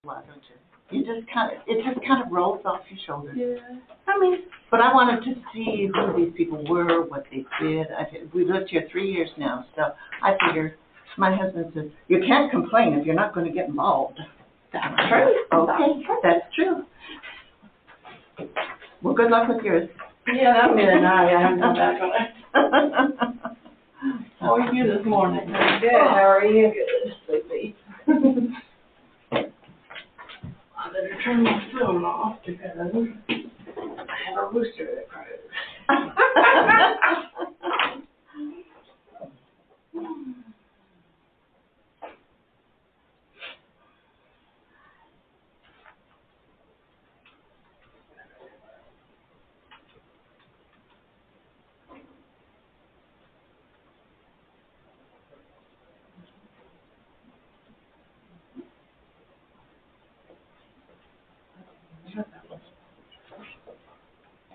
lot, don't you? It just kind of rolls off your shoulders. Yeah. I mean, but I wanted to see who these people were, what they did. We lived here 3 years now, so I figure, my husband says, you can't complain if you're not going to get involved. That's true. Okay, that's true. Well, good luck with yours. Yeah, that'll be a night. I haven't done that for it. How are you this morning? Good. How are you? Good. Sleepy. I better turn my phone off because I have a rooster that crows.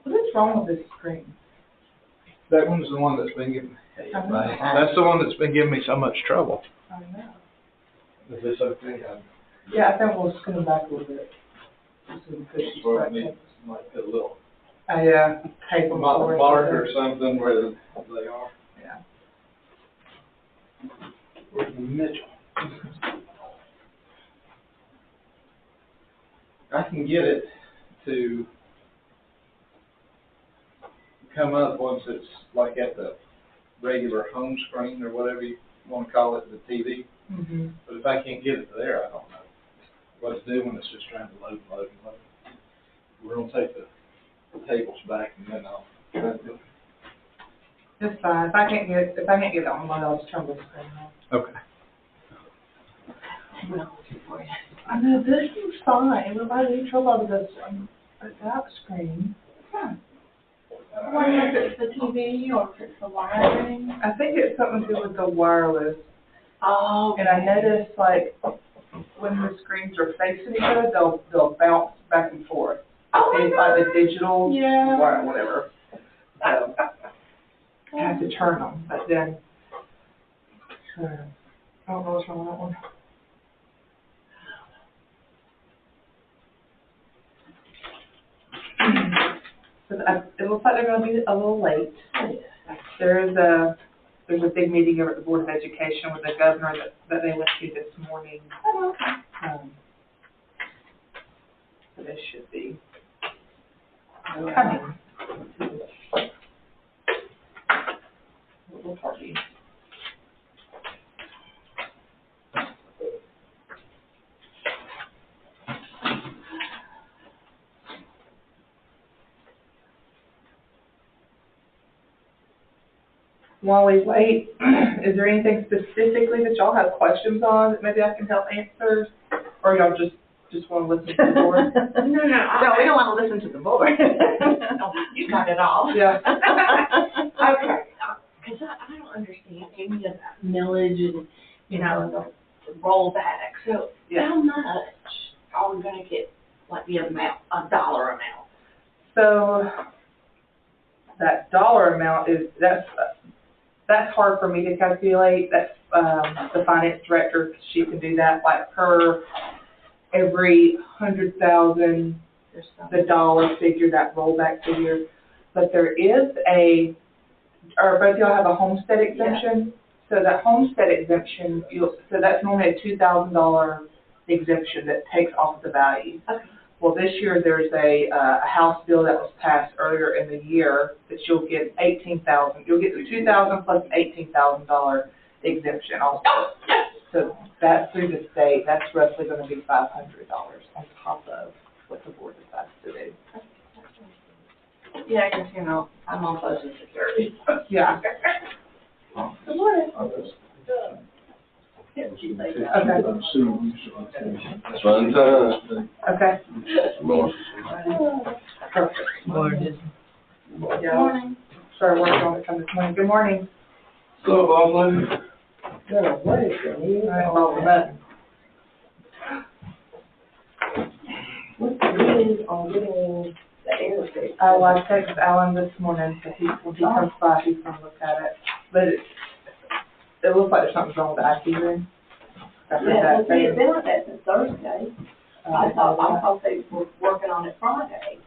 What's wrong with this screen? That one's the one that's been giving me, that's the one that's been giving me so much trouble. I know. Is this okay? Yeah, I think we'll scoot back a little bit. Just so we push these Might buttons. put a little Tape them forward. mark or something where they are. Yeah. Where's Mitchell? I can get it to come up once it's like at the regular home screen or whatever you want to call it, the TV. Mm-hmm. But if I can't get it there, I don't know what to do when it's just trying to load. We're going to take the tables back and then I'll try to do it. It's fine. If I can't get it online, I'll just turn the screen on. Okay. I know, this is fine. Everybody in trouble with this that screen. I wonder if it's the TV or if it's the wiring. I think it's something to do with the wireless. Oh. And I noticed, like, when the screens are facing each other, they'll bounce back and forth. Oh, It's like the digital, yeah. whatever. So, I have to turn them, but then, I don't know what's wrong with that one. It looks like they're going to be a little late. There's a big meeting over at the Board of Education with the governor that they went to this morning. Oh, okay. So they should be coming. A little party. While we wait, is there anything specifically that y'all have questions on that maybe I can help answer? Or y'all just want to listen to the board? No, No, we don't want to listen to the board. You got it all. Yeah. Okay. Because I don't understand any of that millage and, the rollback. So Yeah. how much are we going to get, like the amount, a dollar amount? So that dollar amount that's hard for me to calculate. That's the finance director. She can do that, like per every 100,000, the dollar figure, that rollback figure. But there is or both of y'all have a homestead exemption. So that homestead exemption, so that's normally a $2,000 exemption that takes off the value. Okay. Well, this year there's a House bill that was passed earlier in the year that you'll get $18,000. You'll get the $2,000 plus an $18,000 exemption also. So that's through the state. That's roughly going to be $500 on top of what the board decides to do. Yeah, because, I'm on Social Security. Yeah. Good morning. Okay. Fun time. Okay. Morning. Perfect. Morning. Yeah. Morning. Started working on it from this morning. Good morning. So, lovely. All right, welcome back. What's the news on getting the air? I texted Alan this morning, so when he comes by, he's going to look at it. But it looks like there's something wrong with the IT room. Yeah, it's been like that since Thursday. I thought they were working on it Friday,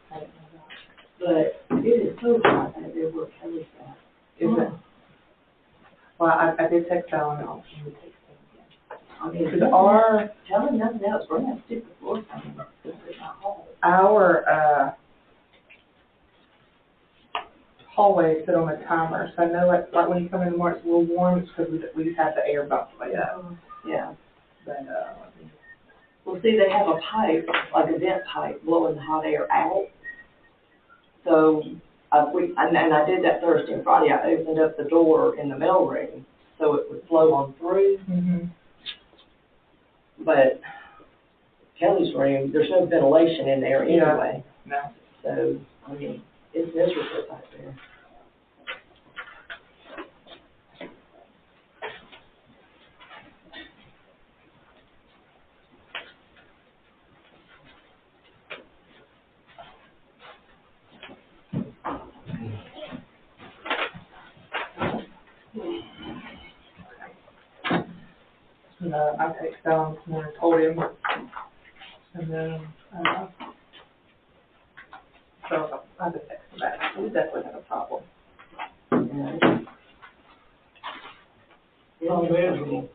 but it is so hot out there where Kelly's at. Is it? Well, I did text Alan, I'll text him again. I mean, Because our, tell him nothing else, we're gonna have to stick the floor time, this is not hall. our, hallway is set on a timer, so I know like when you come in the morning, it's a little warm, it's because we just have the air bumped way up. Yeah. But, Well, see, they have a pipe, like a vent pipe, blowing the hot air out. So, and I did that Thursday and Friday, I opened up the door in the mail room, so it would flow on through. mm-hmm. But Kelly's room, there's no ventilation in there anyway. No. So, I mean, it's miserable back there. I texted Alan this morning, told him, and then, so I just texted him back, we definitely have a problem. Yeah. It's miserable.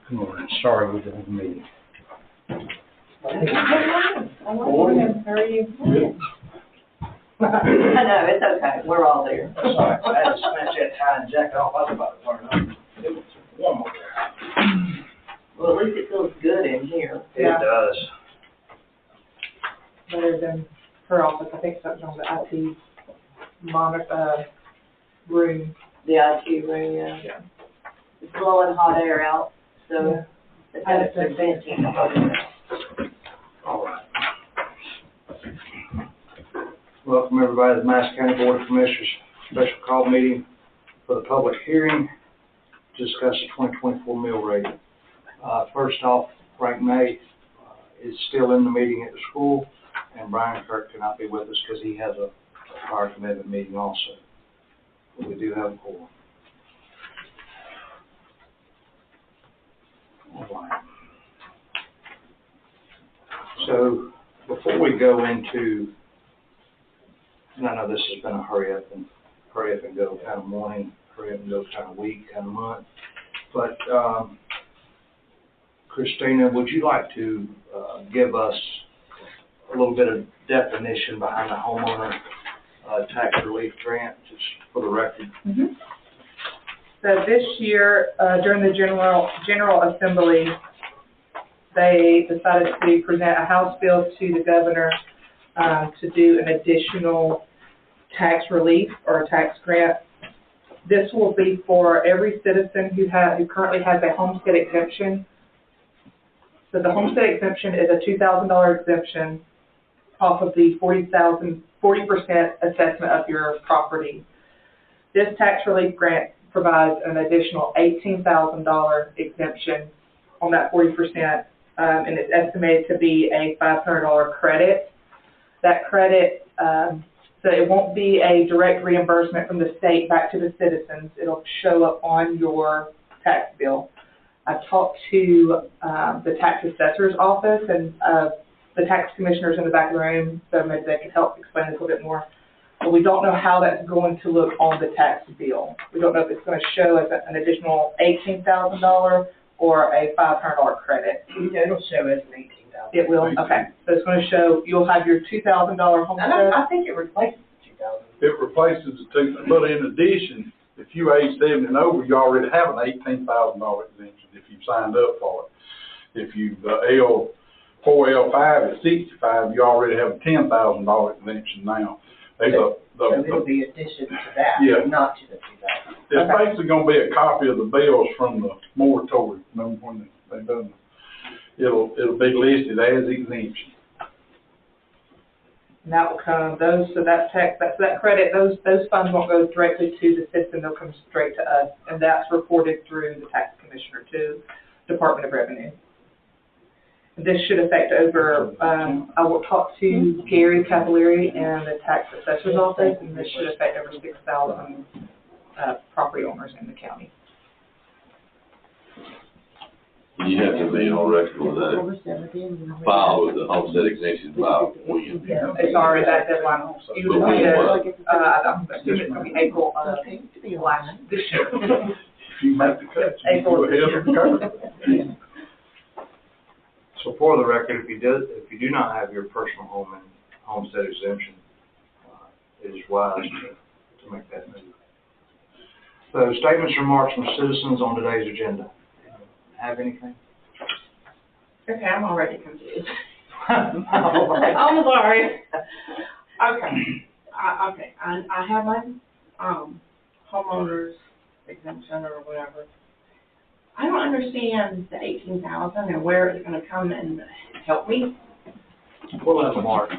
Good morning. Sorry we didn't meet. Morning. How are you? I know, it's okay, we're all there. That's all right. I had to snatch that tie and jacket off. I was about to turn up. It was warm over there. Well, at least it feels good in here. Yeah. It does. Better than her office, I think something on the IT room. The IT room, yeah. Yeah. It's blowing hot air out, so Yeah. it's got it preventing. All right. Welcome everybody to the Madison County Board of Commissioners special call meeting for the public hearing to discuss the 2024 mill rate. First off, Frank May is still in the meeting at the school, and Brian Kirk cannot be with us because he has a prior commitment meeting also. But we do have a quorum. All right. So before we go into, and I know this has been a hurry up and go kind of morning, hurry up and go kind of week, kind of month, but Christina, would you like to give us a little bit of definition behind the homeowner tax relief grant, just for the record? Mm-hmm. So this year, during the General Assembly, they decided to present a House bill to the governor to do an additional tax relief or a tax grant. This will be for every citizen who currently has a homestead exemption. So the homestead exemption is a $2,000 exemption off of the 40% assessment of your property. This tax relief grant provides an additional $18,000 exemption on that 40%, and it's estimated to be a $500 credit. That credit, so it won't be a direct reimbursement from the state back to the citizens. It'll show up on your tax bill. I talked to the tax assessor's office and the tax commissioners in the back of the room, so maybe they can help explain this a little bit more. But we don't know how that's going to look on the tax bill. We don't know if it's going to show as an additional $18,000 or a $500 credit. It'll show as an $18,000. It will? Okay. So it's going to show, you'll have your $2,000 homestead. I think it replaces the $2,000. It replaces the two, but in addition, if you age 70 and over, you already have an $18,000 exemption if you signed up for it. If you, L4, L5 at 65, you already have a $10,000 exemption now. There's So it'll be addition to that, Yeah. not to the 2,000. It's basically gonna be a copy of the bills from the moratorium, remember when they done it? It'll be listed as exemption. And that will come, so that credit, those funds won't go directly to the system, they'll come straight to us, and that's reported through the tax commissioner to Department of Revenue. This should affect over, I will talk to Gary Cavallari and the tax assessor's office, and this should affect over 6,000 property owners in the county. You have to be on record with that, Over 70 and file with the homestead exemption file when. It's already that deadline. You would need to, I'm assuming it's gonna be April of this year. If you make the cut, you April go of this ahead and cover it. So for the record, if you do not have your personal home and homestead exemption, it is wise to make that move. So statements, remarks from citizens on today's agenda. Have anything? Okay, I'm already confused. I'm sorry. Okay, I have my, homeowner's exemption or whatever. I don't understand the 18,000 and where it's gonna come and help me. Pull out the mark.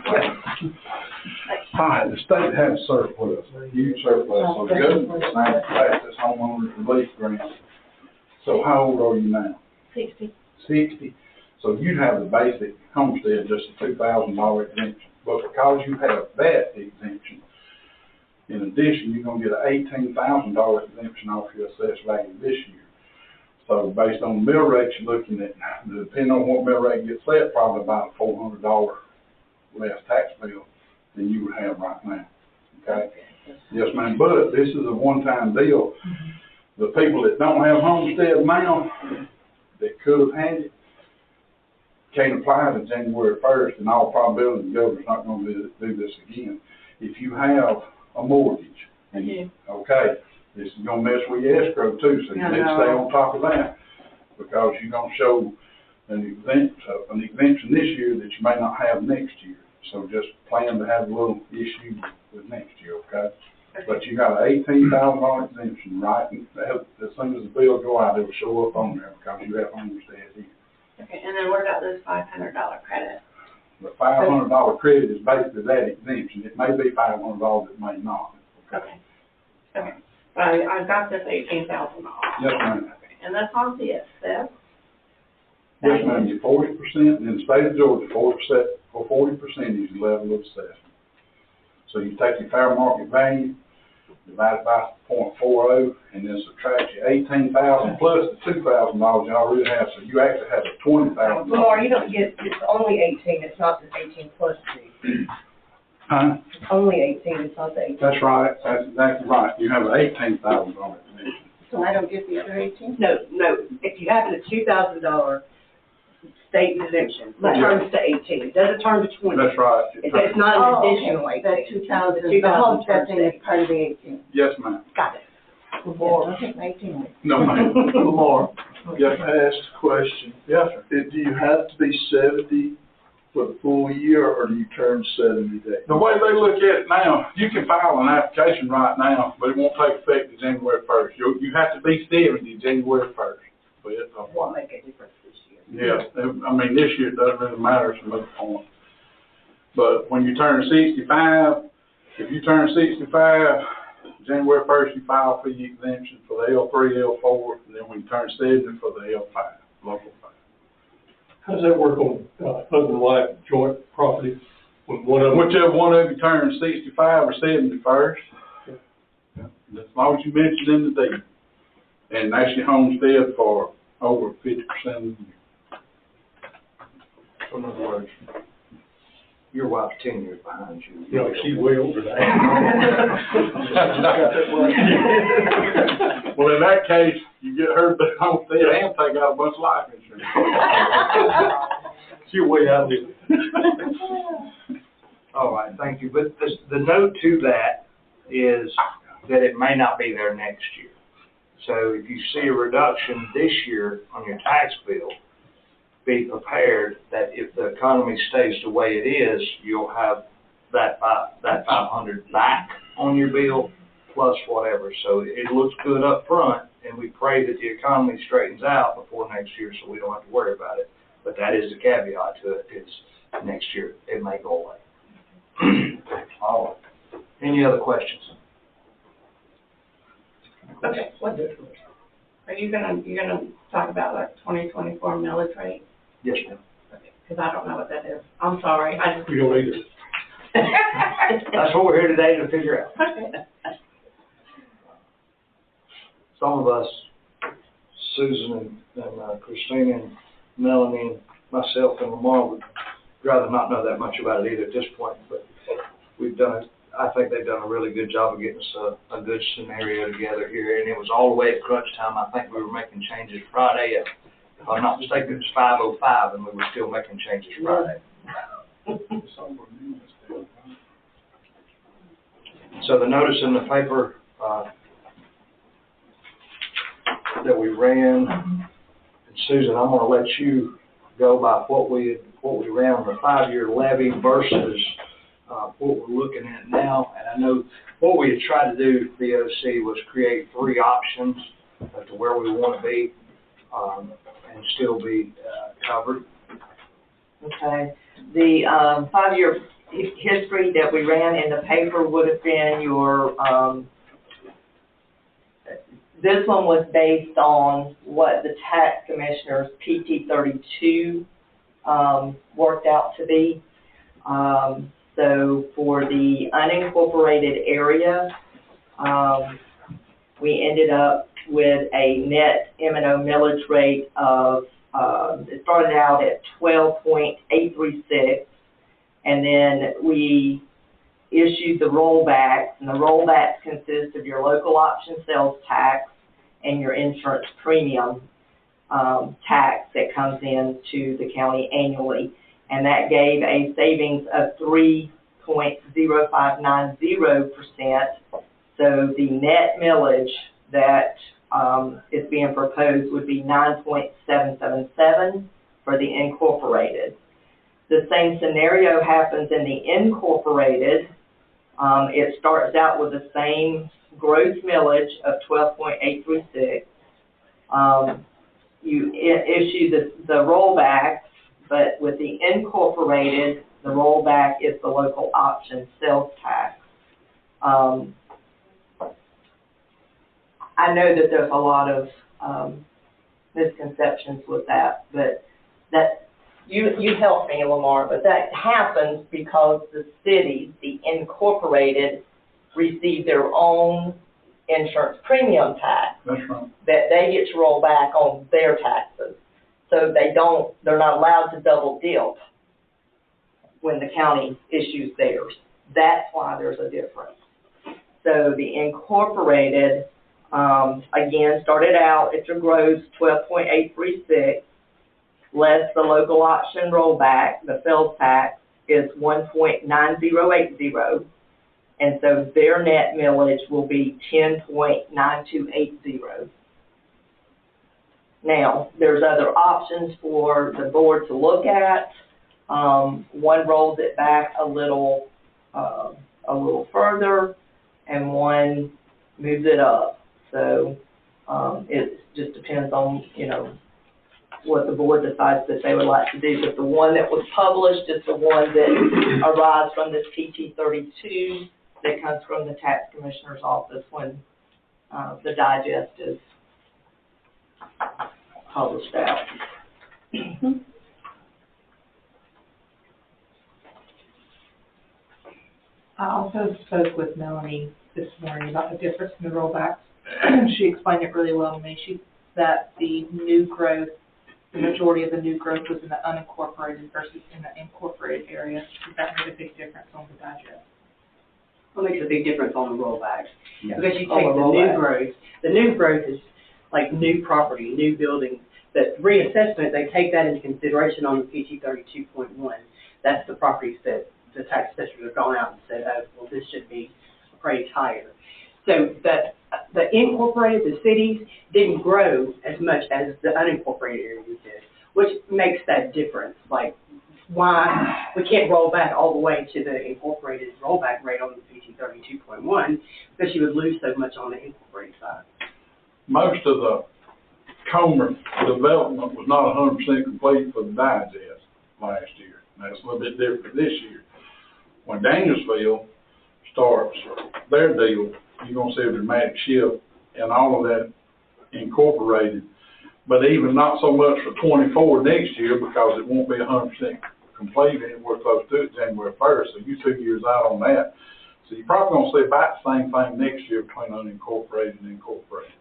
Hi, the state has surplus, huge surplus, so the government's trying to pass this homeowner's relief grant. So how old are you now? 60. 60. So you'd have the basic homestead, just a $2,000 exemption. But because you have that exemption, in addition, you're gonna get an $18,000 exemption off your assessed value this year. So based on the mill rates you're looking at, depending on what mill rate gets set, probably about a $400 less tax bill than you would have right now. Okay? Yes, ma'am. But this is a one-time deal. The people that don't have homestead now, that could have had it, can't apply to January 1st. In all probability, the governor's not going to do this again. If you have a mortgage, okay, this is going to mess with your escrow too, so you need to stay on top of that, because you're going to show an exemption this year that you may not have next year. So just plan to have a little issue with next year, okay? But you got an $18,000 exemption, right? And as soon as the bill go out, it'll show up on there because you have homestead here. Okay, and then what about this $500 credit? The $500 credit is basically that exemption. It may be $500, it may not. Okay. Okay. But I've got this $18,000. Yes, ma'am. Okay. And that's on the assess? Yes, ma'am. You're 40%, and in the state of Georgia, 40% is the level of assessment. So you take your fair market value, divide it by 0.40, and then subtract your $18,000 plus the $2,000 you already have. So you actually have a $20,000. Lamar, you don't get, it's only 18, it's not the 18 plus 2. Huh? It's only 18, it's not the 18. That's right. That's exactly right. You have an $18,000 exemption. So I don't get the other 18? No, if you have a $2,000 state exemption, it turns to 18, it doesn't turn to 20. That's right. It's not an additional 18. That 2,000, The the homestead turns thing to is part of the 18. Yes, ma'am. Got it. Yeah, don't take my 18 away. No, ma'am. Lamar, you have to ask the question. Yes, sir. Do you have to be 70 for the full year, or do you turn 70 days? The way they look at it now, you can file an application right now, but it won't take effect until January 1st. You have to be 70 January 1st. But it Won't make a difference this year. yeah, I mean, this year it doesn't really matter, it's a moot point. But when you turn 65, if you turn 65, January 1st, you file for your exemption for the L3, L4, and then when you turn 70 for the L5, local 5. How does that work on husband and wife joint property? When one of them, Whichever one of you turns 65 or 71st, as long as you mention in the deed. And that's your homestead for over 50% of the year. So in other words, your wife's 10 years behind you. you know, she's way over that. Well, in that case, you get her the homestead and take out a bunch of life insurance. She's way out there. All right, thank you. But the note to that is that it may not be there next year. So if you see a reduction this year on your tax bill, be prepared that if the economy stays the way it is, you'll have that 500 back on your bill plus whatever. So it looks good up front, and we pray that the economy straightens out before next year so we don't have to worry about it. But that is the caveat to it, is next year it may go away. All right. Any other questions? Okay, are you gonna talk about like 2024 millage rate? Yes, ma'am. Because I don't know what that is. I'm sorry, I just. You don't either. That's what we're here today to figure out. Okay. Some of us, Susan and Christina and Melanie and myself and Lamar, would rather not know that much about it either at this point, but I think they've done a really good job of getting us a good scenario together here, and it was all the way at crunch time. I think we were making changes Friday at, if I'm not mistaken, it was 5:05, and we were still making changes Friday. So the notice in the paper that we ran, and Susan, I'm going to let you go by what we ran on the 5-year levy versus what we're looking at now. And I know what we had tried to do, BOC, was create 3 options to where we want to be and still be covered. Okay. The 5-year history that we ran in the paper would have been your, this one was based on what the tax commissioner's PT 32 worked out to be. So for the unincorporated area, we ended up with a net M&O millage rate of, it started out at 12.836, and then we issued the rollbacks, and the rollbacks consist of your local option sales tax and your insurance premium tax that comes into the county annually. And that gave a savings of 3.0590%. So the net millage that is being proposed would be 9.777 for the incorporated. The same scenario happens in the incorporated. It starts out with the same gross millage of 12.836. You issue the rollbacks, but with the incorporated, the rollback is the local option sales tax. I know that there's a lot of misconceptions with that, but that you help me, Lamar, but that happens because the cities, the incorporated, receive their own insurance premium tax. That's right. That they get to roll back on their taxes. So they're not allowed to double dip when the county issues theirs. That's why there's a difference. So the incorporated, again, started out at your gross 12.836, less the local option rollback, the sales tax is 1.9080, and so their net millage will be 10.9280. Now, there's other options for the board to look at. One rolls it back a little further, and one moves it up. So it just depends on, what the board decides that they would like to do. But the one that was published is the one that arrives from this PT 32 that comes from the tax commissioner's office when the digest is published out. I also spoke with Melanie this morning about the difference in the rollbacks. She explained it really well to me. That the new growth, the majority of the new growth was in the unincorporated versus in the incorporated area. That made a big difference on the digest. What makes a big difference on the rollbacks? Yeah. Because you take the new growth is like new property, new buildings. The reassessment, they take that into consideration on the PT 32.1. That's the properties that the tax assessors have gone out and said, oh, well, this should be appraised higher. So the incorporated, the cities, didn't grow as much as the unincorporated areas did, which makes that difference. Like why we can't roll back all the way to the incorporated rollback rate on the PT 32.1, because she would lose so much on the incorporated side. Most of the Comer development was not 100% complete for the digest last year. That's a little bit different this year. When Danielsville starts their deal, you're gonna see a dramatic shift in all of that incorporated. But even not so much for 24 next year, because it won't be 100% complete anywhere close to it January 1st. So you 2 years out on that. So you're probably gonna see about the same thing next year between unincorporated and incorporated.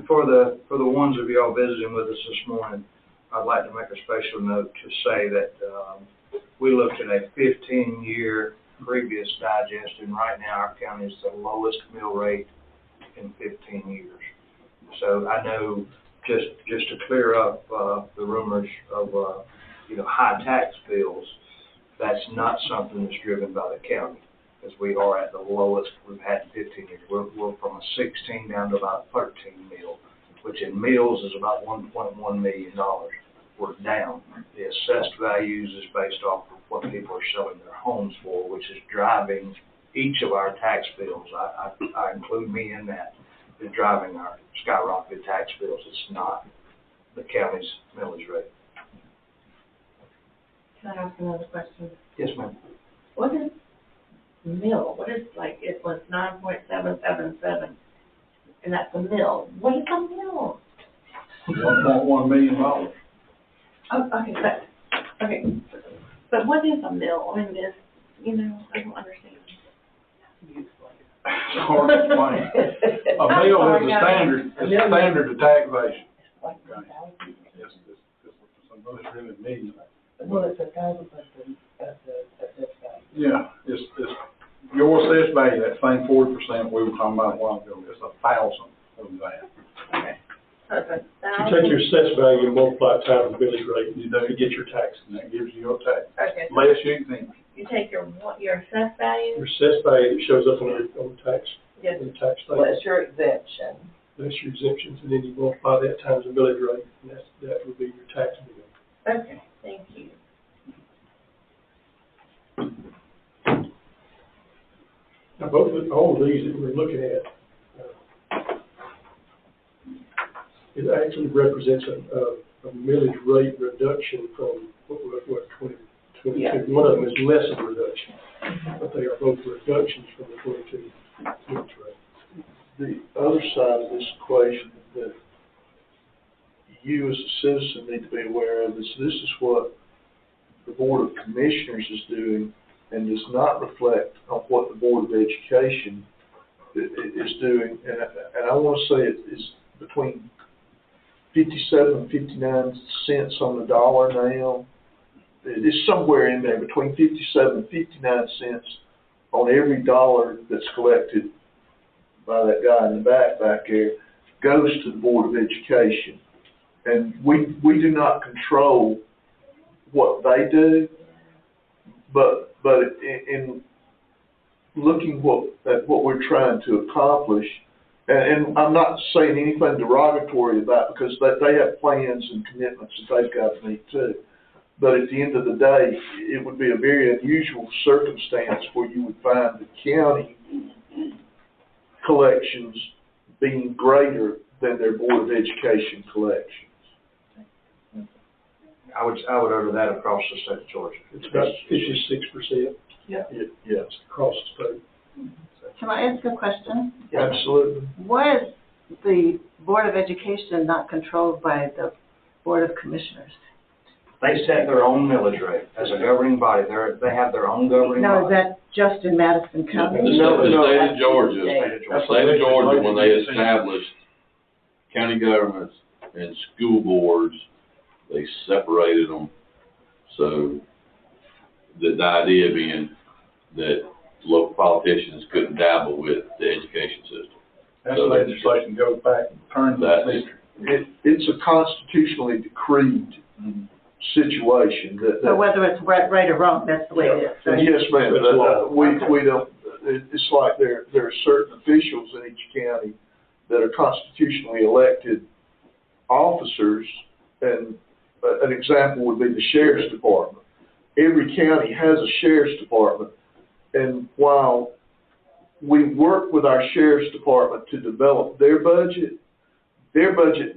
For the ones of y'all visiting with us this morning, I'd like to make a special note to say that we looked at a 15-year previous digest, and right now our county is the lowest mill rate in 15 years. So I know, just to clear up the rumors of high tax bills, that's not something that's driven by the county, as we are at the lowest we've had in 15 years. We're from a 16 down to about 13 mil, which in mills is about $1.1 million. We're down. The assessed values is based off of what people are selling their homes for, which is driving each of our tax bills. I include me in that, is driving our skyrocketed tax bills. It's not the county's millage rate. Can I ask another question? Yes, ma'am. What is mill? What is, like, it was 9.777, and that's a mill. What is a mill? $1.1 million. Oh, but what is a mill in this, I don't understand. It's hard to explain. A mill is a standard of taxation. Okay. Yes, it's really million. Well, it's 1,000 at the assessed value. Yeah, it's your assessed value, that same 40% we were talking about a while ago, it's 1,000 of that. Okay. Perfect. You take your assessed value and multiply it times the millage rate, you get your tax. And that gives you your tax. Okay. Less you exemption. You take your assessed value? Your assessed value that shows up on the tax, Yes. on the tax Well, statement. it's your exemption. That's your exemptions, and then you multiply that times the millage rate, and that would be your tax bill. Okay, thank you. Now, all of these that we're looking at, it actually represents a millage rate reduction from what 2022. Yeah. One of them is less of a reduction, but they are both reductions from the 22 millage rate. The other side of this equation that you as a citizen need to be aware of is this is what the Board of Commissioners is doing and does not reflect on what the Board of Education is doing. And I want to say it is between 57 and 59 cents on the dollar now. It is somewhere in there between 57 and 59 cents on every dollar that's collected by that guy in the back there goes to the Board of Education. And we do not control what they do, but in looking at what we're trying to accomplish, and I'm not saying anything derogatory about, because they have plans and commitments that they've got to meet too. But at the end of the day, it would be a very unusual circumstance where you would find the county collections being greater than their Board of Education collections. I would utter that across the state of Georgia. It's about 56%. Yeah. Yes, across the state. Can I ask a question? Absolutely. Why is the Board of Education not controlled by the Board of Commissioners? They set their own millage rate as a governing body. They have their own governing No, is body. that just in Madison County? The state of Georgia, when they established county governments and school boards, they separated them. So the idea being that local politicians couldn't dabble with the education system. That legislation goes back and turns that. It's a constitutionally decreed situation that. So whether it's right or wrong, that's the way it is. So Yes, ma'am. We don't. It's like there are certain officials in each county that are constitutionally elected officers, and an example would be the sheriff's department. Every county has a sheriff's department, and while we work with our sheriff's department to develop their budget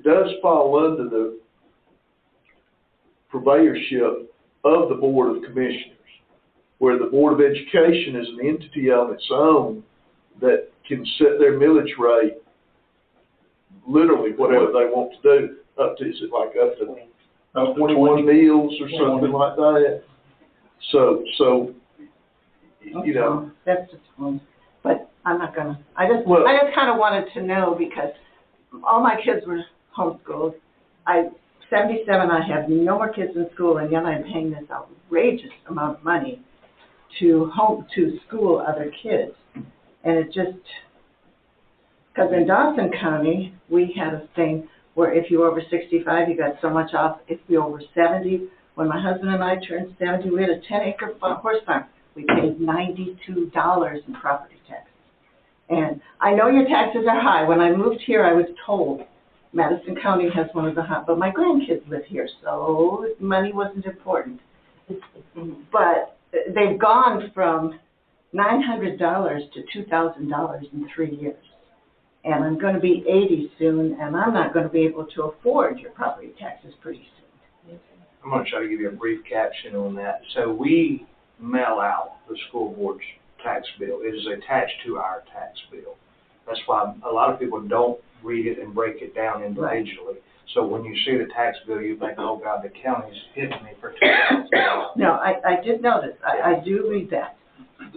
does fall under the purveyorship of the Board of Commissioners, where the Board of Education is an entity on its own that can set their millage rate, literally whatever they want to do, up to, is it like up to 21 meals or something like that? So, you know. That's just one, but I'm not gonna, I just kind of wanted to know because all my kids were homeschooled. 77, I have no more kids in school, and yet I'm paying this outrageous amount of money to school other kids. And it just, because in Dawson County, we had a thing where if you were over 65, you got so much off. If you were over 70, when my husband and I turned 70, we had a 10-acre horse farm. We paid $92 in property taxes. And I know your taxes are high. When I moved here, I was told Madison County has one of the high, but my grandkids live here, so money wasn't important. But they've gone from $900 to $2,000 in 3 years. And I'm going to be 80 soon, and I'm not going to be able to afford your property taxes pretty soon. I'm going to try to give you a brief caption on that. So we mail out the school board's tax bill. It is attached to our tax bill. That's why a lot of people don't read it and break it down individually. Right. So when you see the tax bill, you think, oh God, the county's hitting me for $2,000. No, I did notice. I do read that.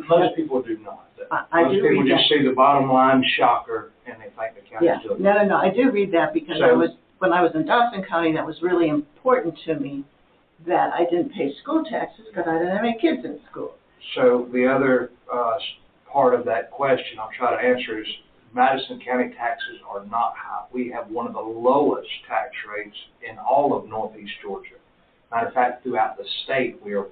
Most people do not. I do read that. Most people just see the bottom line shocker and they think the county's doing it. No, I do read that because when I was in Dawson County, that was really important to me that I didn't pay school taxes because I didn't have any kids in school. So the other part of that question I'll try to answer is Madison County taxes are not high. We have one of the lowest tax rates in all of Northeast Georgia. Matter of fact, throughout the state, we are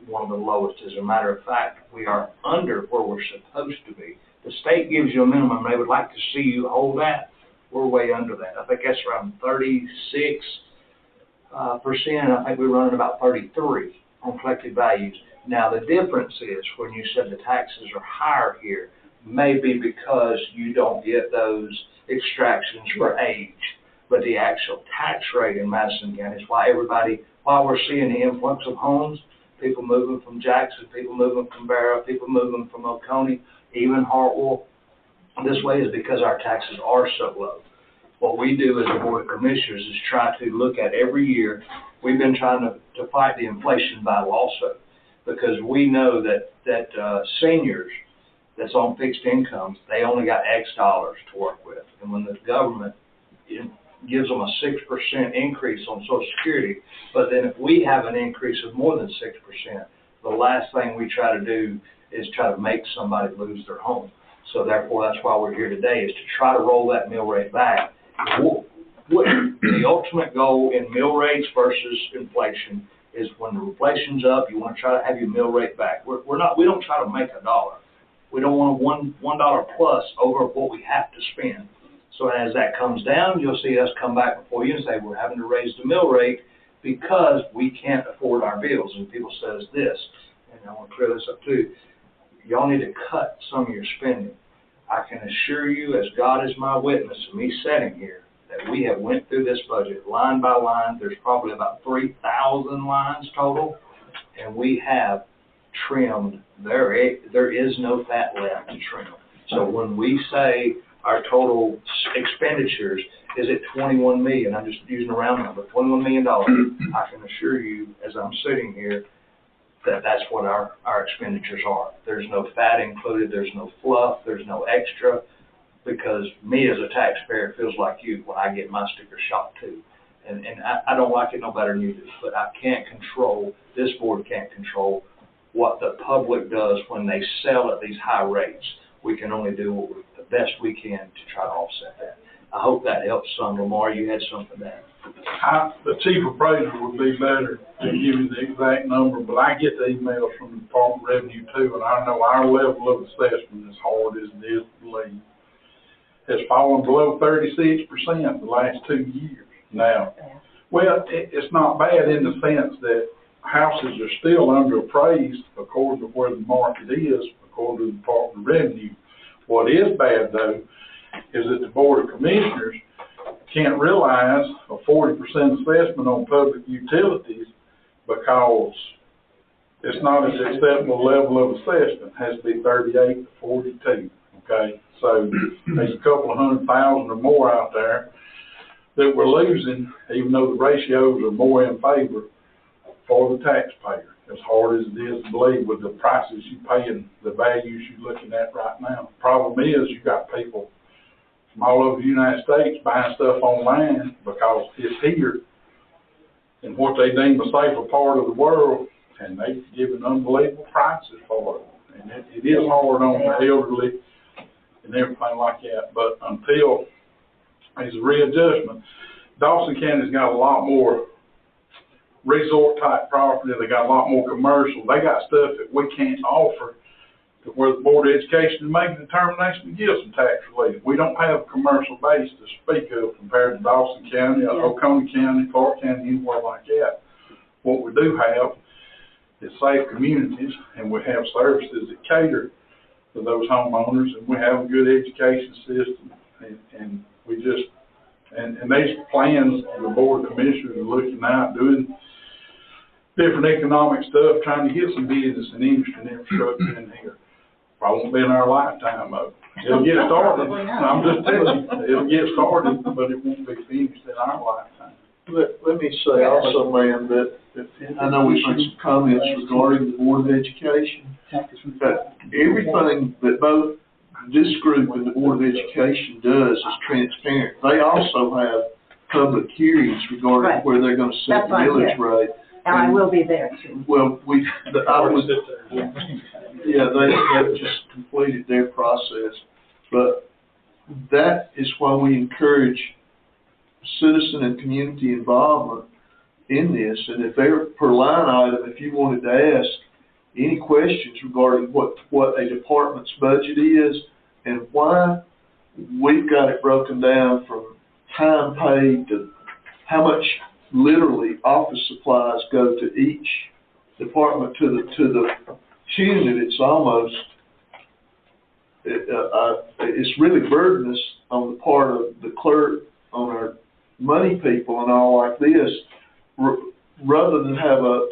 one of the lowest. As a matter of fact, we are under where we're supposed to be. The state gives you a minimum. They would like to see you hold that. We're way under that. I think that's around 36%. I think we're running about 33 on collected values. Now, the difference is when you said the taxes are higher here, maybe because you don't get those extractions for age. But the actual tax rate in Madison County is why we're seeing the influx of homes, people moving from Jackson, people moving from Barrow, people moving from Oconee, even Hartwell, this way is because our taxes are so low. What we do as a Board of Commissioners is try to look at every year. We've been trying to fight the inflation battle also because we know that seniors that's on fixed incomes, they only got X dollars to work with. And when the government gives them a 6% increase on Social Security, but then if we have an increase of more than 6%, the last thing we try to do is try to make somebody lose their home. So therefore, that's why we're here today, is to try to roll that mill rate back. The ultimate goal in mill rates versus inflation is when the inflation's up, you want to try to have your mill rate back. We don't try to make a dollar. We don't want $1 plus over what we have to spend. So as that comes down, you'll see us come back before you and say we're having to raise the mill rate because we can't afford our bills. And people says this, and I want to clear this up too, y'all need to cut some of your spending. I can assure you, as God is my witness, and me sitting here, that we have went through this budget line by line. There's probably about 3,000 lines total, and we have trimmed. There is no fat left to trim. So when we say our total expenditures is at $21 million, I'm just using a round number, $21 million, I can assure you, as I'm sitting here, that's what our expenditures are. There's no fat included, there's no fluff, there's no extra, because me as a taxpayer, it feels like you when I get my sticker shock too. And I don't like it no better than you do, but I can't control, this board can't control what the public does when they sell at these high rates. We can only do the best we can to try to offset that. I hope that helps some. Lamar, you had something there. The chief appraiser would be better to give you the exact number, but I get the emails from the Department of Revenue too, and I know our level of assessment, as hard as it is to believe, has fallen below 36% the last 2 years. Now, well, it's not bad in the sense that houses are still underappraised according to where the market is, according to the Department of Revenue. What is bad though, is that the Board of Commissioners can't realize a 40% assessment on public utilities because it's not an acceptable level of assessment. It has to be 38 to 42, okay? So there's a couple of 100,000 or more out there that we're losing, even though the ratios are more in favor for the taxpayer, as hard as it is to believe with the prices you pay and the values you're looking at right now. Problem is, you got people from all over the United States buying stuff online because it's here in what they deem a safer part of the world, and they giving unbelievable prices for it. And it is hard on the elderly and everything like that, but until there's a readjustment, Dawson County's got a lot more resort type property, they got a lot more commercial, they got stuff that we can't offer to where the Board of Education is making a determination to give some tax relief. We don't have a commercial base to speak of compared to Dawson County, Oconee County, Clark County, anywhere like that. What we do have is safe communities, and we have services that cater to those homeowners, and we have a good education system, and we just, and these plans, the Board of Commissioners are looking out, doing different economic stuff, trying to get some business and industry and infrastructure in here. Probably won't be in our lifetime, though. It'll get started. I'm just telling you, it'll get started, but it won't be finished in our lifetime. Let me say also, ma'am, that I know we've made some comments regarding the Board of Education, that everything that both this group and the Board of Education does is transparent. They also have public hearings regarding where they're going to set the millage rate. And I will be there too. Well, they've just completed their process, but that is why we encourage citizen and community involvement in this. And if they're per line item, if you wanted to ask any questions regarding what a department's budget is and why, we've got it broken down from time paid to how much literally office supplies go to each department to the tune that it's almost, it's really burdenous on the part of the clerk, on our money people and all like this, rather than have a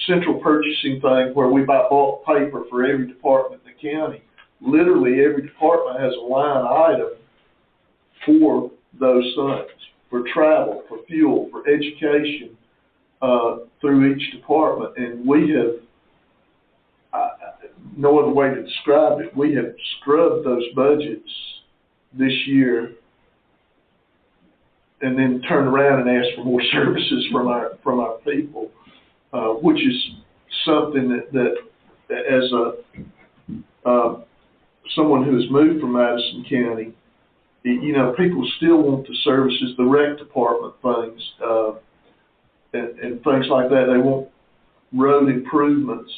central purchasing thing where we buy bulk paper for every department in the county. Literally every department has a line item for those things, for travel, for fuel, for education, through each department. And we have, no other way to describe it, we have scrubbed those budgets this year and then turned around and asked for more services from our people, which is something that as someone who has moved from Madison County, you know, people still want the services, the rec department things, and things like that. They want road improvements.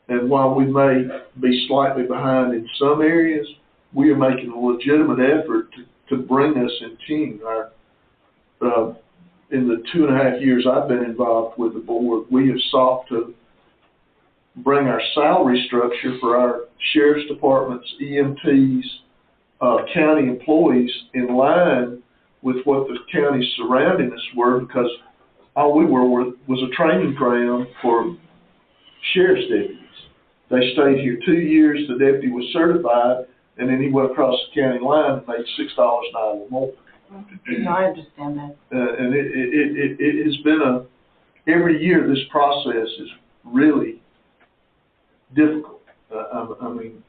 And while we may be slightly behind in some areas, we are making a legitimate effort to bring us in tune. In the 2.5 years I've been involved with the board, we have sought to bring our salary structure for our sheriff's departments, EMTs, county employees in line with what the counties surrounding us were, because all we were was a training ground for sheriff's deputies. They stayed here 2 years, the deputy was certified, and then he went across the county line and made $6 an hour more. No, I understand that. And it has been every year this process is really difficult. I mean,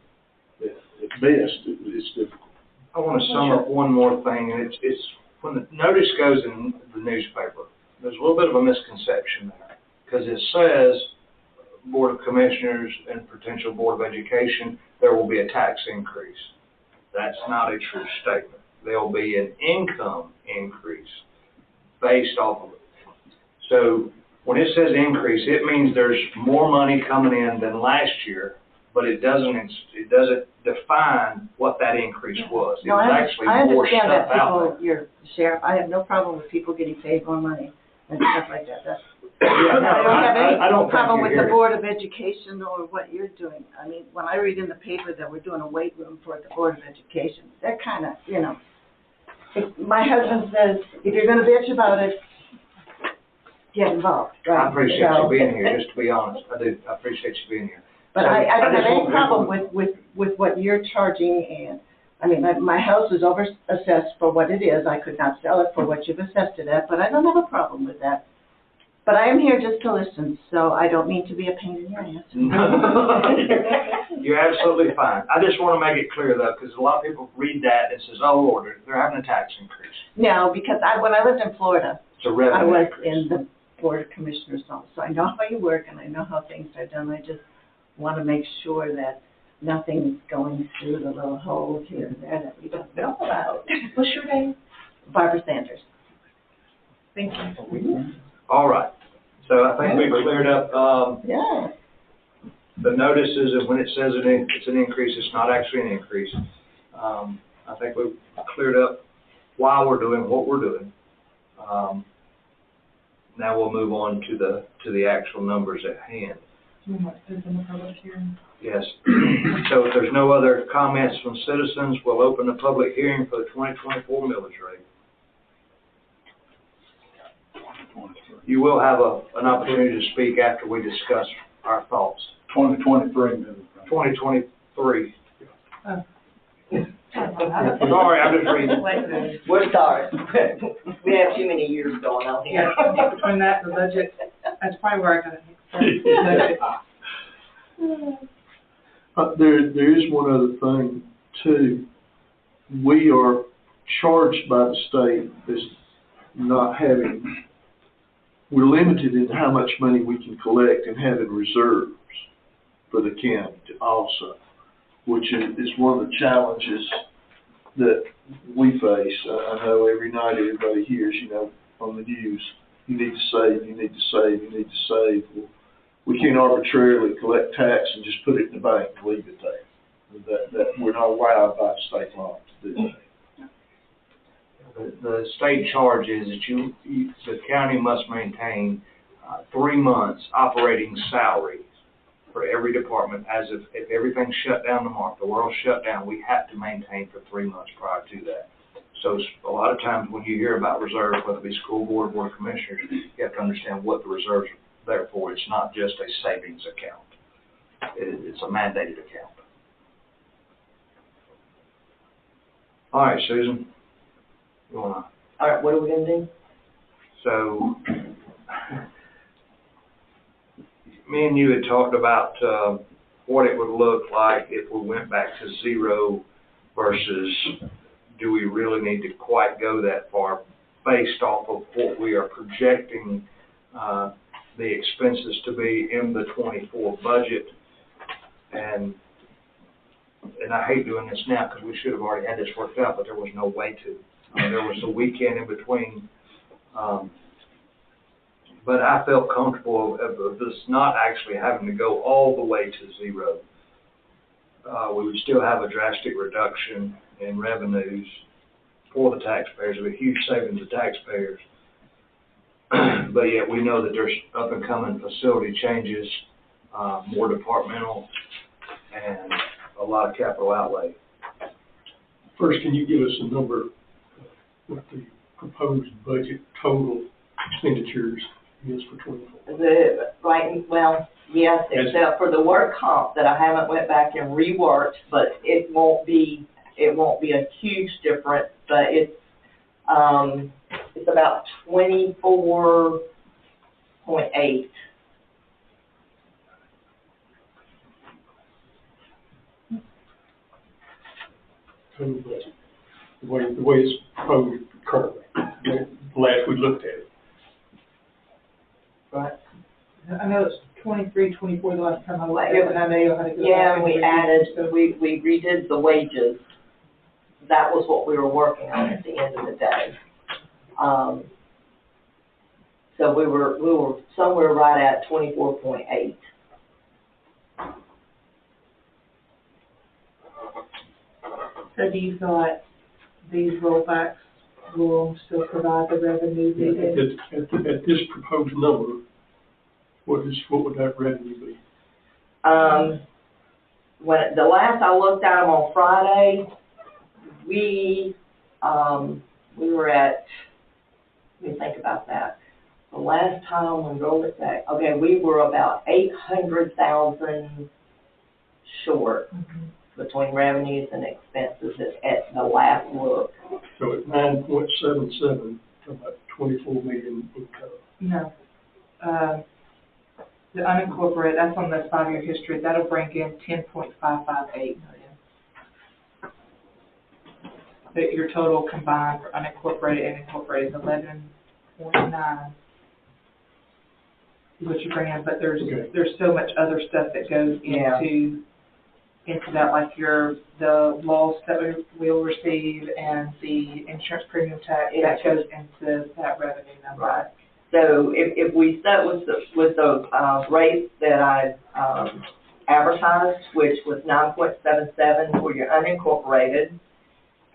at best, it's difficult. I want to sum up one more thing, and it's when the notice goes in the newspaper, there's a little bit of a misconception there, because it says Board of Commissioners and potential Board of Education, there will be a tax increase. That's not a true statement. There will be an income increase based off of it. So when it says increase, it means there's more money coming in than last year but it doesn't define what that increase was. It No, was I actually I more understand stuff that out there. people, your sheriff, I have no problem with people getting paid more money and stuff like that. That's, Yeah, I don't have I don't any problem think with you're the here. Board of Education or what you're doing. I mean, when I read in the paper that we're doing a weight room for the Board of Education, they're kind of, you know, my husband says, if you're gonna bitch about it, get involved, right? I appreciate So- you being here, just to be honest. I do. I appreciate you being here. But So, I don't have just any want- problem with what you're charging, and, I mean, my house is over assessed for what it is. I could not sell it for what you've assessed it at, but I don't have a problem with that. But I am here just to listen, so I don't mean to be a pain in your ass. You're absolutely fine. I just want to make it clear though, because a lot of people read that and says, oh Lord, they're having a tax increase. No, because when I lived in Florida, It's a revenue I was increase. in the Board of Commissioners office, so I know how you work and I know how things are done. I just want to make sure that nothing's going through the little holes here and there that we don't know about. What's your name? Barbara Sanders. Thank you. All right. So I think we've cleared up, Yeah. the notices, and when it says it's an increase, it's not actually an increase. I think we've cleared up why we're doing what we're doing. Now we'll move on to the actual numbers at hand. Yes. So if there's no other comments from citizens, we'll open the public hearing for the 2024 millage rate. You will have an opportunity to speak after we discuss our thoughts. 2023 millage rate. 2023. Oh. Sorry, I'm just reading. We're sorry. We have too many years going on Yeah, here. between that and the budget, that's probably where I got it. There is one other thing too. We are charged by the state as not having, we're limited in how much money we can collect and have in reserves for the county also, which is one of the challenges that we face. I know every night everybody hears, on the news, you need to save, you need to save, you need to save. Well, we can't arbitrarily collect tax and just put it in the bank and leave it there. That we're not allowed by state law to do that. The state charge is that the county must maintain 3 months operating salary for every department, as if everything shut down tomorrow, the world shut down, we have to maintain for 3 months prior to that. So a lot of times when you hear about reserves, whether it be school board or board of commissioners, you have to understand what the reserves are there for. It's not just a savings account. It's a mandated account. All right, Susan, you wanna? All right, what are we gonna do? So, me and you had talked about what it would look like if we went back to zero versus do we really need to quite go that far based off of what we are projecting the expenses to be in the 24 budget. And I hate doing this now because we should have already had this worked out, but there was no way to. There was a weekend in between. But I felt comfortable of this not actually having to go all the way to zero. We would still have a drastic reduction in revenues for the taxpayers, a huge savings to taxpayers. But yet we know that there's up and coming facility changes, more departmental, and a lot of capital outlay. First, can you give us a number of what the proposed budget total expenditures is for 24? Well, yes, except for the work comp that I haven't went back and reworked, but it won't be a huge difference, but it's about 24.8. Total budget, the way it's proposed currently, last we looked at it. Right. I know it's 23, 24 the last time I looked at Yeah, it, and I know you'll have to go back. Yeah, and we redo added, it, so- we redid the wages. That was what we were working on at the end of the day. So we were somewhere right at 24.8. So do you feel like these rollbacks will still provide the revenue needed? At this proposed number, what would that revenue be? When, the last I looked at them on Friday, we were at, let me think about that. The last time we rolled it back, okay, we were about 800,000 short between revenues and expenses at the last look. So at 9.77, about 24 million income. No. The unincorporated, that's on the 5-year history, that'll bring in 10.558 million. But your total combined for unincorporated and incorporated is 11.9. What you bring in, but there's so much other stuff that goes into that, like the loss that we'll receive and the insurance premium tax that goes into that revenue number. Right. So if we start with the rates that I advertised, which was 9.77 for your unincorporated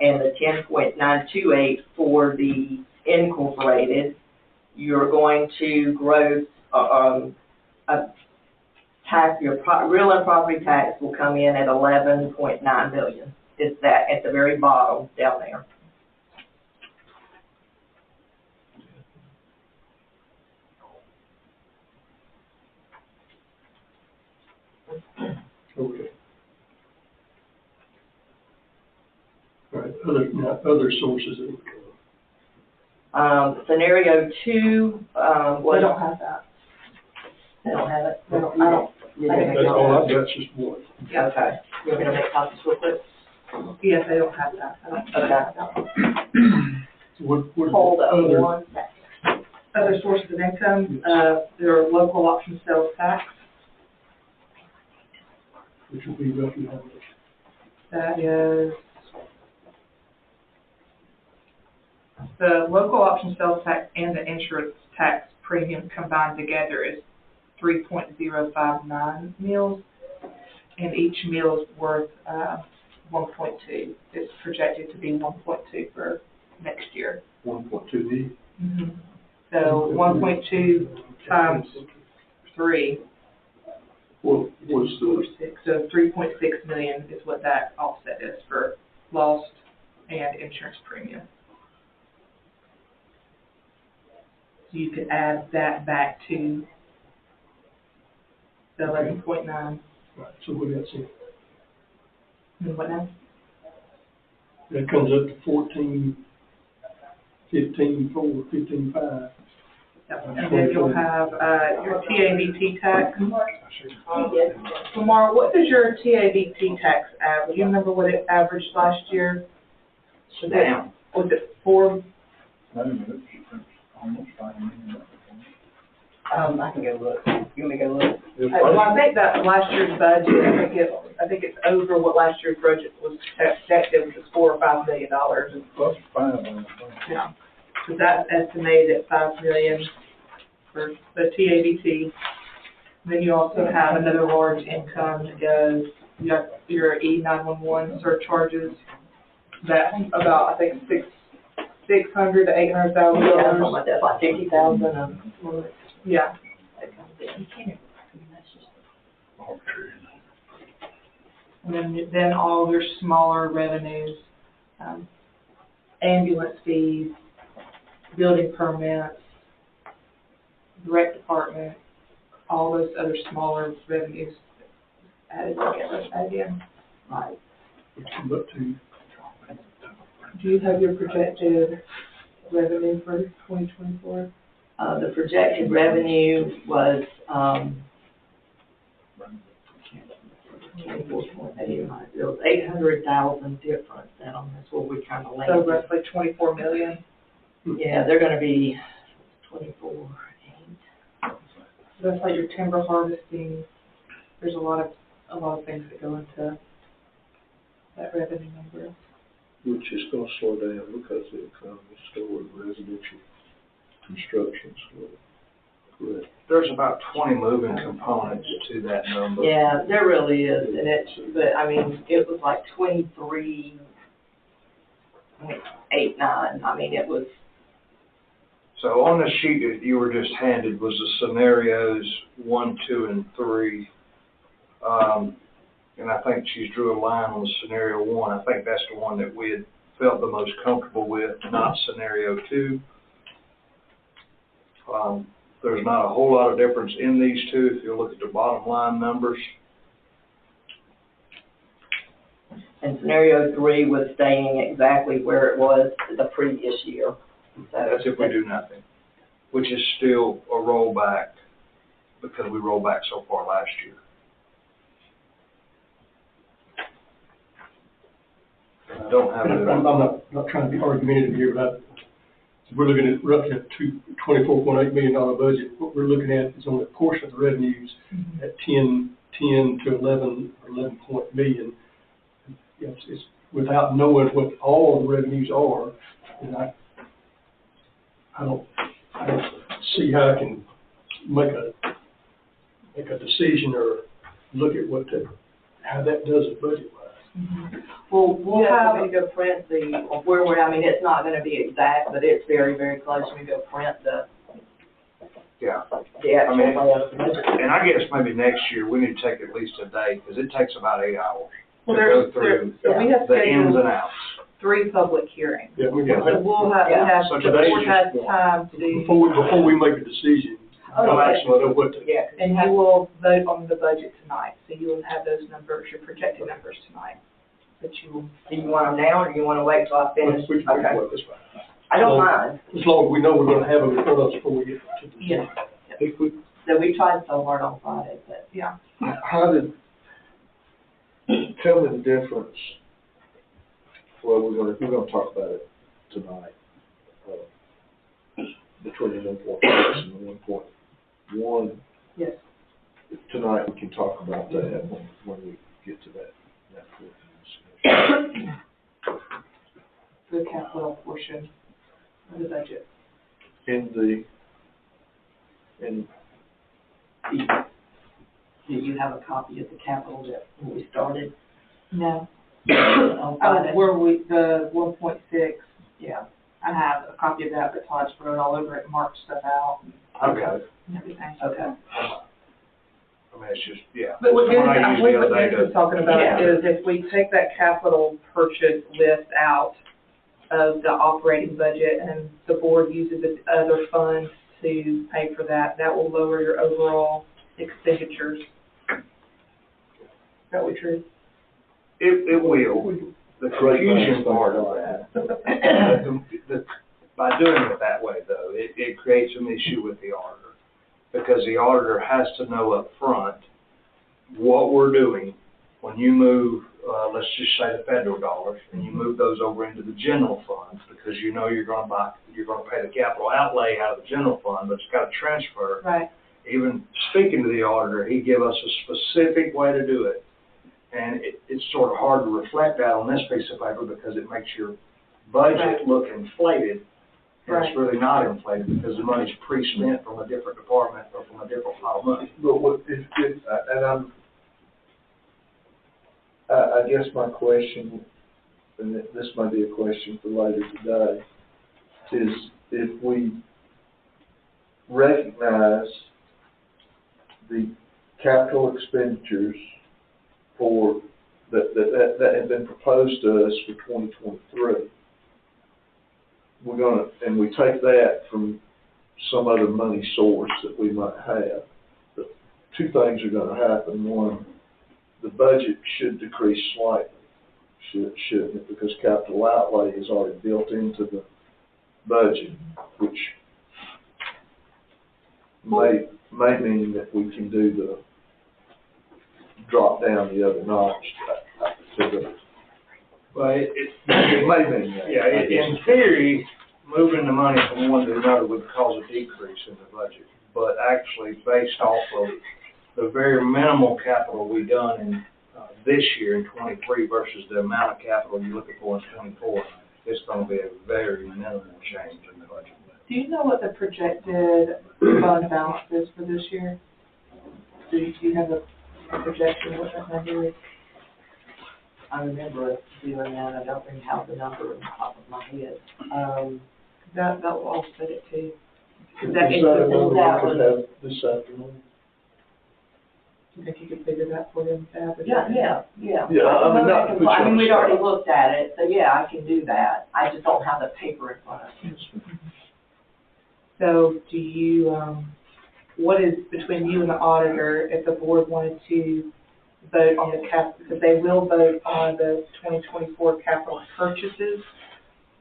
and the 10.928 for the incorporated, you're going to gross your real and property tax will come in at 11.9 million. It's that at the very bottom down there. Okay. All right, other sources of income. Scenario 2 was... They don't have that. They don't have it? I don't. That's all I've got, just one. Yeah, okay. You want me to make copies real quick? Yes, they don't have that. Hold up one second. Other sources of income, there are local option sales tax. Which will be roughly how much? That is, the local option sales tax and the insurance tax premium combined together is 3.059 mils, and each meal is worth 1.2. It's projected to be 1.2 for next year. 1.2 million. Mm-hmm. So 1.2 times 3. What was the... So 3.6 million is what that offset is for lost and insurance premium. So you could add that back to the 11.9. Right, so what else? And what now? That comes up to 14, 15.4, 15.5. Yep. And then you'll have your TABT tax. Lamar, what does your TABT tax average? Do you remember what it averaged last year? Down. Was it 4? No, it's almost 5 million. I can go look. You want me to go look? Well, I think that last year's budget, I think it's over what last year's budget was projected, which was $4 or $5 million. Plus 5 on the Yeah. So that's estimated at $5 million for the TABT. Then you also have another large income is your E911 surcharges. That's about, I think, $600,000 to $800,000. That's like 50,000. Yeah. And then all your smaller revenues, ambulance fees, building permits, direct department, all those other smaller revenues added together again. Right. Which comes up to... Do you have your projected revenue for 2024? The projected revenue was, 24.8, it was 800,000 difference in them. That's what we kind of landed. So roughly 24 million. Yeah, they're going to be 24.8. That's like your timber harvesting. There's a lot of things that go into that revenue number. Which is going to slow down because the economy is slow and residential construction slow. Correct. There's about 20 moving components to that number. Yeah, there really is, and but I mean, it was like 23 1.89. I mean, it was, So on the sheet that you were just handed was the scenarios 1, 2, and 3. And I think she drew a line on the scenario 1. I think that's the one that we had felt the most comfortable with, not scenario 2. There's not a whole lot of difference in these two if you look at the bottom line numbers. and scenario 3 was staying exactly where it was the previous year. So That's if we do nothing, which is still a rollback because we rolled back so far last year. I don't have it. I'm not trying to be argumentative here, but we're looking at roughly a $24.8 million budget. What we're looking at is only a portion of the revenues at 10 to 11 or 11 million. It's without knowing what all the revenues are, and I don't see how I can make a decision or look at how that does it budget-wise. Well, we'll have to go print where we're, I mean, it's not gonna be exact, but it's very, very close. We go print the Yeah. actual layout. And I guess maybe next year we need to take at least a day, because it takes about 8 hours Well, to go through so we have the ins and scheduled outs. 3 public hearings. Yeah, we So we'll have, So the today's board has just one. time to, before we make a decision, we'll actually know what to. Yeah. and you will vote on the budget tonight, so you will have those numbers, your projected numbers tonight. But you will, Do you want them now, or do you wanna wait till I finish? We can Okay. figure out this way. I don't mind. As long as we know we're gonna have them in front of us before we get to the. yeah, If we, So we tried so hard on Friday, but yeah. How did, tell me the difference, well, we're gonna talk about it tonight, between the 1.6 and the 1.1. Yes. Tonight, we can talk about that when we get to that portion. The capital portion of the budget. In do you have a copy of the capital that when we started No. on Friday? Where the 1.6, Yeah. I have a copy of that, but Todd's wrote all over it, marked stuff out Okay. and everything. Okay. I mean, it's just, yeah. But what When I I use believe the what other day Dennis to- is talking about Yeah. is if we take that capital purchase list out of the operating budget and the board uses its other funds to pay for that, that will lower your overall expenditures. Is that what true? It will. The confusion part of that, by doing it that way though, it creates an issue with the auditor. Because the auditor has to know up front what we're doing when you move, let's just say the federal dollars, and you move those over into the general funds, because you know you're gonna pay the capital outlay out of the general fund, but it's gotta transfer. Right. Even speaking to the auditor, he gave us a specific way to do it. And it's sort of hard to reflect that on this piece of paper because it makes your budget look inflated. And it's really not inflated because the money's pre-spent from a different department or from a different pile of money. But what, I guess my question, and this may be a question for later today, is if we recognize the capital expenditures for, that have been proposed to us for 2023, we're gonna, and we take that from some other money source that we might have, but 2 things are gonna happen. One, the budget should decrease slightly, shouldn't it? Because capital outlay is already built into the budget, which may mean that we can do the drop down the other notch to the. But it may mean that. Yeah, in theory, moving the money from one to another would cause a decrease in the budget. But actually, based off of the very minimal capital we done in this year in 23 versus the amount of capital you're looking for in 24, it's going to be a very minimal change in the budget. Do you know what the projected fund balance is for this year? Do you have a projection of what that number is? I remember us doing that, I don't really have the number on the top of my head. That will offset it too. Is That that includes a number that we one. could have this afternoon? You think you could figure that for them, Fab? Yeah. Yeah, I mean, not to put you on the we'd already spot. looked at it, so yeah, I can do that. I just don't have the paper in front of me. So do you, what is between you and the auditor, if the board wanted to vote on the because they will vote on the 2024 capital purchases,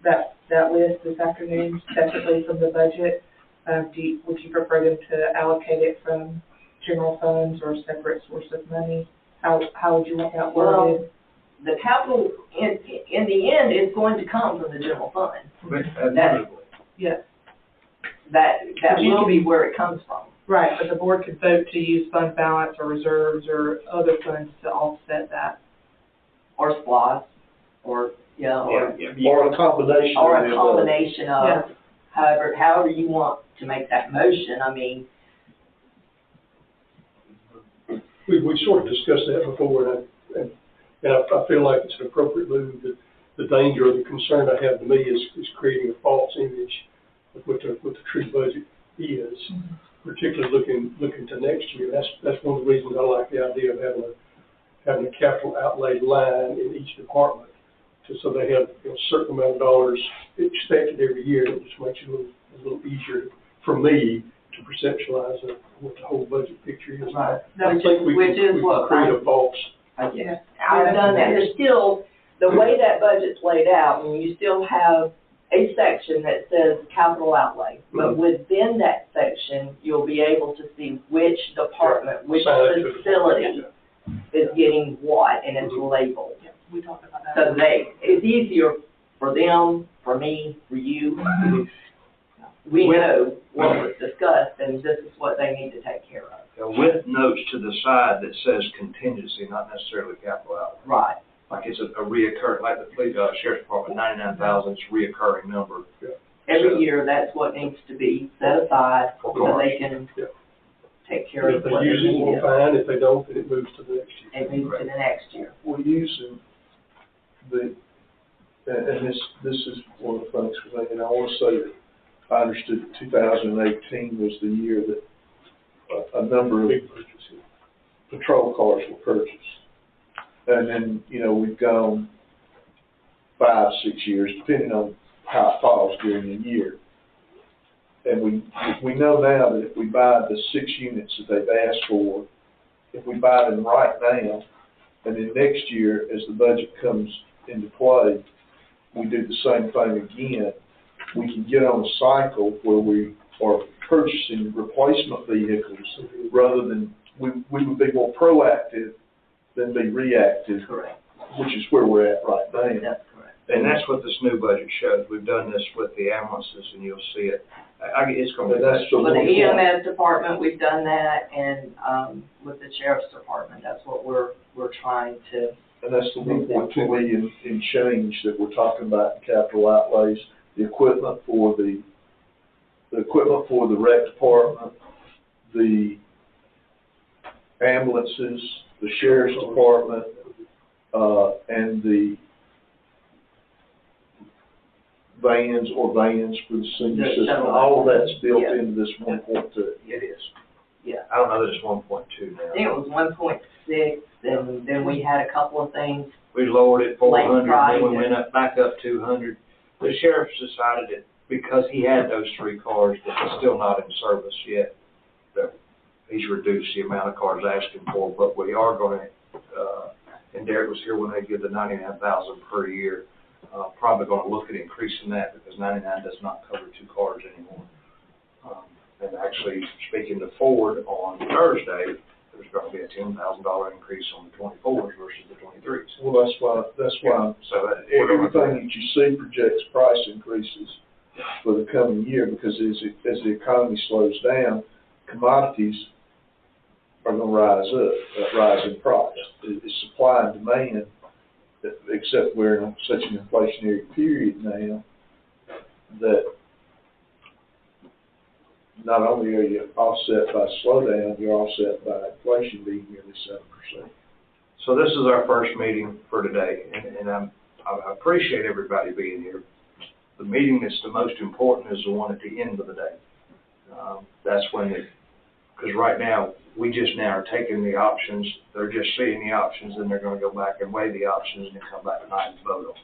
that list this afternoon, separately from the budget. Would you prefer them to allocate it from general funds or a separate source of money? How would you want that worded? Well, the capital, in the end, is going to come from the general fund. Yes. That But you will can- be where it comes from. Right, but the board could vote to use fund balance or reserves or other funds to offset that. Or SPOS, or, you know, Or a combination of or the a above. combination Yeah. of, however you want to make that motion. I mean, We sort of discussed that before, and I feel like it's an appropriate move. The danger or the concern I have to me is creating a false image of what the true budget is, particularly looking to next year. That's one of the reasons I like the idea of having a capital outlay line in each department, so they have a certain amount of dollars expected every year. It just makes it a little easier for me to conceptualize what the whole budget picture is. Right. I think we Which is can what create a false. yeah, I've done that. There's still, the way that budget's laid out, and you still have a section that says capital outlay. But within that section, you'll be able to see which department, which facility is getting what, and it's labeled. Yeah, we talked about that. So it's easier for them, for me, for you. We know what was discussed, and this is what they need to take care of. With notes to the side that says contingency, not necessarily capital outlay. Right. Like it's a reoccurring, like the Sheriff's Department, 99,000 is a reoccurring number. Every year, that's what needs to be set aside so they can take care If of they what they use it, need. we'll fine. If they don't, then it moves to the next year. And move to the next year. We're using and this is one of the things for me, and I want to say that I understood that 2018 was the year that a number of patrol cars were purchased. And then, we've gone 5, 6 years, depending on how it falls during the year. And we know now that if we buy the 6 units that they've asked for, if we buy them right now, and then next year, as the budget comes into play, we do the same thing again, we can get on a cycle where we are purchasing replacement vehicles rather than, we would be more proactive than be reactive. Correct. Which is where we're at right now. That's correct. And that's what this new budget shows. We've done this with the ambulances, and you'll see it. It's going to be. That's the For the one point. EMS department, we've done that, and with the sheriff's department, that's what we're trying to. And that's the 1.2 million in change that we're talking about in capital outlays. The equipment for the rec department, the ambulances, the sheriff's department, and the vans for the senior The system. shuttle. All of that's built Yeah. into this 1.2. It is. Yeah. I don't know that it's 1.2 now. I think it was 1.6, and then we had a couple of things. We lowered it 400, then we Friday. went back up 200. The sheriff's decided that because he had those 3 cars that are still not in service yet, that he's reduced the amount of cars asking for, but we are going to, and Derek was here when they did the 99,000 per year, probably going to look at increasing that because 99 does not cover 2 cars anymore. And actually, speaking to Ford on Thursday, there's going to be a $10,000 increase on the 24s versus the 23s. Well, that's why So everything that you see projects price increases for the coming year, because as the economy slows down, commodities are going to rise in price. It's supply and demand, except we're in such an inflationary period now that not only are you offset by slowdown, you're offset by inflation being nearly 7%. So this is our first meeting for today, and I appreciate everybody being here. The meeting that's the most important is the one at the end of the day. That's when because right now, we just now are taking the options, they're just seeing the options, and they're gonna go back and weigh the options and then come back tonight and vote on them.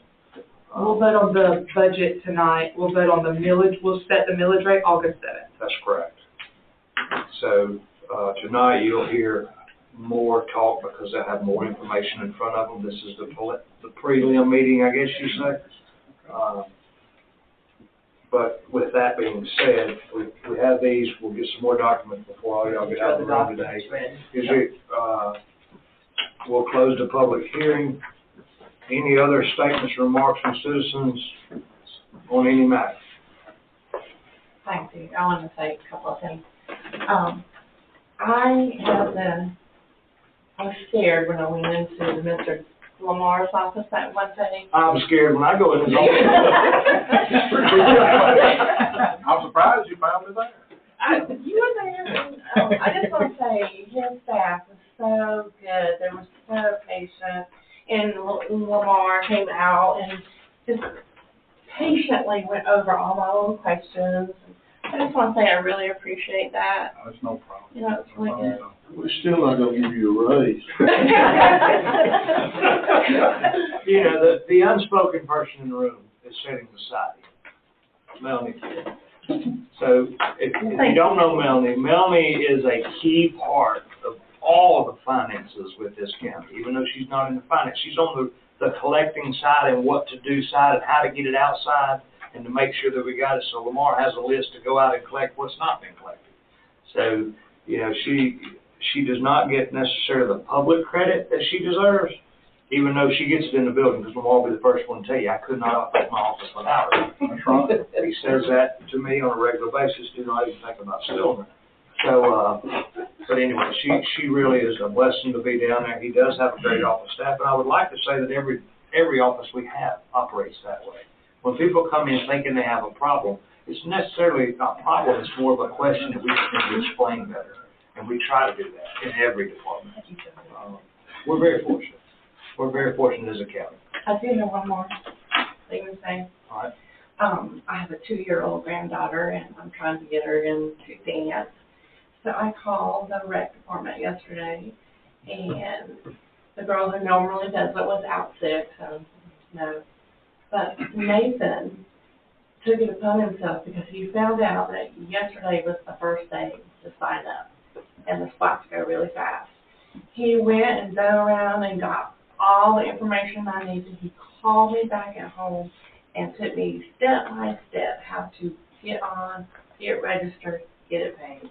We'll vote on the budget tonight, we'll vote on the millage, we'll set the millage rate August 7th. That's correct. So, tonight you'll hear more talk because they'll have more information in front of them. This is the prelim meeting, I guess you say. But with that being said, we have these, we'll get some more documents before all y'all get out of the room today. We'll close the public hearing. Any other statements or remarks from citizens on any matter? Thank you. I want to say a couple of things. I was scared when I went into Mr. Lamar's office that one day. I'm scared when I go in his office. I'm surprised you found me there. You were there. And, I just want to say his staff was so good. They were so patient. And Lamar came out and just patiently went over all my little questions. I just want to say I really appreciate that. That's no problem. You know, it's really good. We're still not gonna give you a raise. You know, the unspoken person in the room is sitting beside you, Melanie. So if you don't know Melanie, Melanie is a key part of all of the finances with this county. Even though she's not in the finance, she's on the collecting side and what to do side and how to get it outside and to make sure that we got it. So Lamar has a list to go out and collect what's not been collected. So, you know, she does not get necessarily the public credit that she deserves, even though she gets it in the building, because Lamar will be the first one to tell you, I could not operate my office without her. That's right. He says that to me on a regular basis, do not even think about stealing her. So, but anyway, she really is a blessing to be down there. He does have a great office staff, and I would like to say that every office we have operates that way. When people come in thinking they have a problem, it's necessarily not a problem, it's more of a question that we just need to explain better. And we try to do that in every department. We're very fortunate. We're very fortunate as a county. I do have one more thing to say. All right. I have a 2-year-old granddaughter, and I'm trying to get her into dance. So I called the rec department yesterday, and the girl who normally does it was out sick, so no. But Nathan took it upon himself because he found out that yesterday was the first day to sign up, and the spots go really fast. He went and dug around and got all the information I needed. He called me back at home and took me step by step how to get on, get registered, get it paid.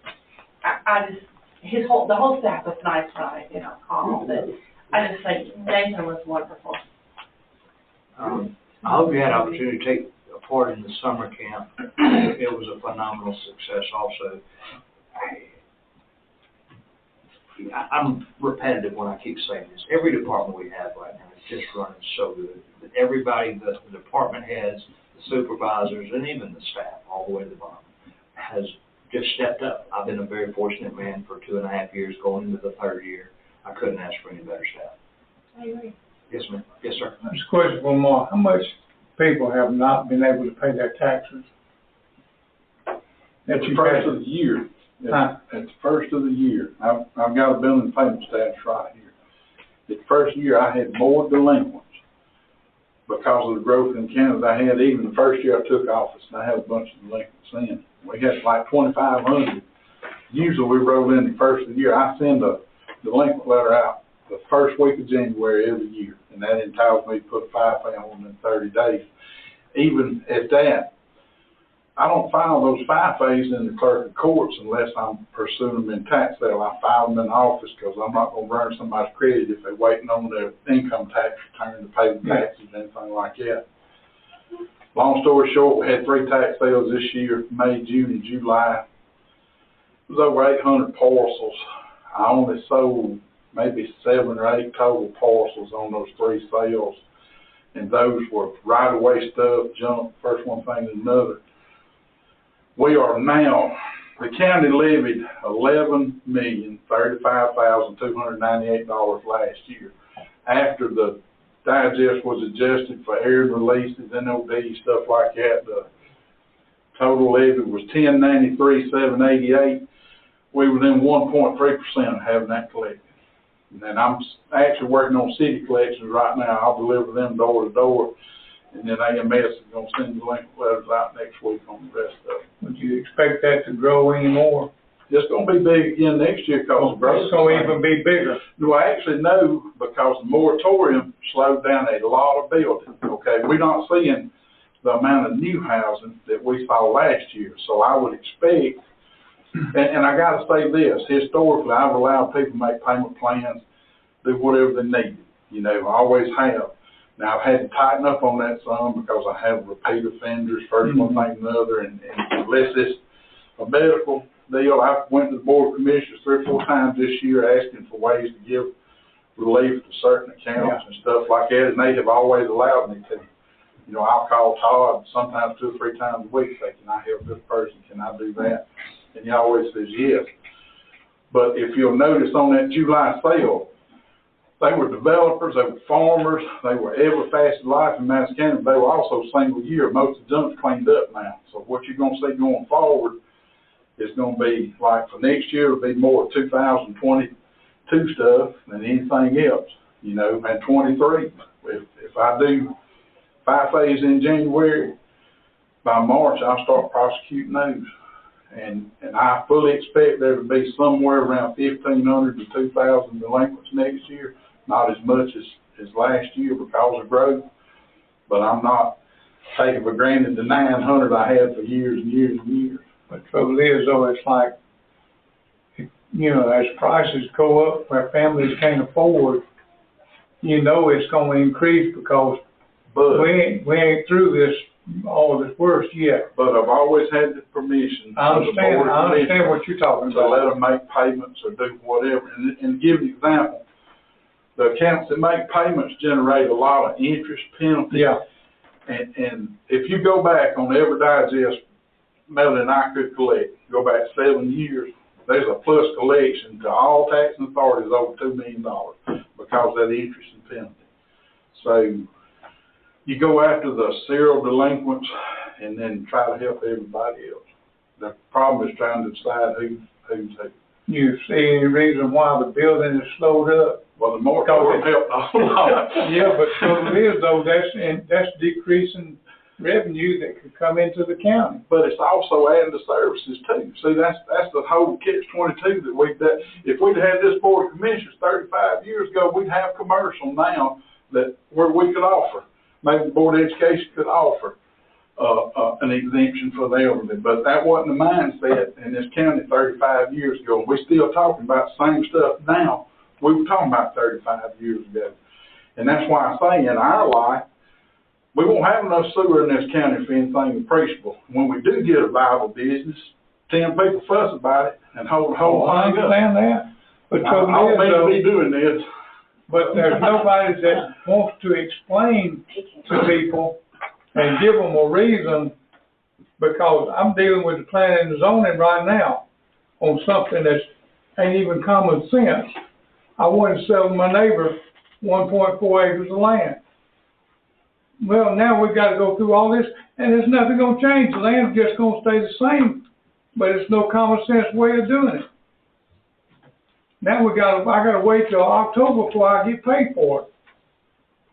The whole staff was nice when I, called, but I just think Nathan was wonderful. I hope you had an opportunity to take a part in the summer camp. It was a phenomenal success also. I'm repetitive when I keep saying this. Every department we have right now is just running so good. That everybody, the department heads, the supervisors, and even the staff, all the way to the bottom, has just stepped up. I've been a very fortunate man for 2.5 years, going into the 3rd year. I couldn't ask for any better staff. I agree. Yes, ma'am. Yes, sir. Just a question for Mark. How much people have not been able to pay their taxes? At the first of the year. At the first of the year. I've got a billing payment status right here. The first year I had more delinquents because of the growth in Canada I had. Even the first year I took office, and I had a bunch of delinquents then. We had like 2,500. Usually we roll in the first of the year. I send a delinquent letter out the first week of January every year, and that entitles me to put a fine on them in 30 days. Even at that, I don't file those FIFAs in the clerk of courts unless I'm pursuing them in tax sale. I file them in the office because I'm not going to burn somebody's credit if they're waiting on their income tax return to pay the taxes or anything like that. Long story short, we had 3 tax sales this year, May, June, and July. It was over 800 parcels. I only sold maybe 7 or 8 total parcels on those 3 sales, and those were right-of-way stuff, junk, first one thing and another. We are now, the county levied $11,035,298 last year. after the digest was adjusted for air releases, NOD, stuff like that, the total levy was 1093,788. We were within 1.3% of having that collected. And I'm actually working on city collections right now. I'll deliver them door to door. And then AMS is gonna send delinquent letters out next week on the rest of it. Would you expect that to grow anymore? It's gonna be big again next year because of growth. It's gonna even be bigger. Do I actually know because the moratorium slowed down a lot of building, okay? We're not seeing the amount of new housing that we saw last year. So I would expect, and I gotta say this, historically, I've allowed people to make payment plans, do whatever they need, you know, I always have. Now, I've had to tighten up on that some because I have repeat offenders, first one thing another, and unless it's a medical deal, I went to the Board of Commissioners 3 or 4 times this year asking for ways to give relief to certain accounts and stuff like that, and they have always allowed me to. You know, I'll call Todd sometimes 2 or 3 times a week, say, can I help this person, can I do that? And he always says yes. But if you'll notice on that July sale, they were developers, they were farmers, they were every facet of life in Madison County, but they were also single year. Most of the junk's cleaned up now. So what you're gonna see going forward is gonna be, like for next year, it'll be more 2022 stuff than anything else, you know, and 23. If I do 5 days in January, by March, I'll start prosecuting those. And I fully expect there to be somewhere around 1,500 to 2,000 delinquents next year. Not as much as last year because of growth, but I'm not taking for granted the 900 I had for years and years and years. But the trouble is, though, it's like, you know, as prices go up where families can't afford, you know it's gonna increase because we ain't through this, all this worse yet. But I've always had the permission. I understand what you're talking about. To let them make payments or do whatever. And to give you an example, the accounts that make payments generate a lot of interest penalty. Yeah. And if you go back on every digest Melody and I could collect, go back 7 years, there's a plus collection to all taxing authorities over $2 million because of that interest and penalty. So you go after the serial delinquents and then try to help everybody else. The problem is trying to decide who's who. You see any reason why the building is slowed up? Well, the moratorium helped a whole lot. Yeah, but so it is though, that's decreasing revenue that could come into the county. But it's also adding to services too. See, that's the whole catch-22 that if we'd had this Board of Commissioners 35 years ago, we'd have commercial now where we could offer. Maybe the Board of Education could offer an exemption for the elderly, but that wasn't the mindset in this county 35 years ago. We're still talking about the same stuff now we were talking about 35 years ago. And that's why I say in our life, we won't have enough sewer in this county for anything appreciable. When we do get a viable business, 10 people fuss about it and hold the whole thing up. I understand that. But I don't mean to be doing this. But there's nobody that wants to explain to people and give them a reason, because I'm dealing with the planning and zoning right now on something that ain't even common sense. I want to sell my neighbor 1.4 acres of land. Well, now we've got to go through all this, and there's nothing going to change. The land's just going to stay the same, but it's no common sense way of doing it. Now I got to wait till October before I get paid for it.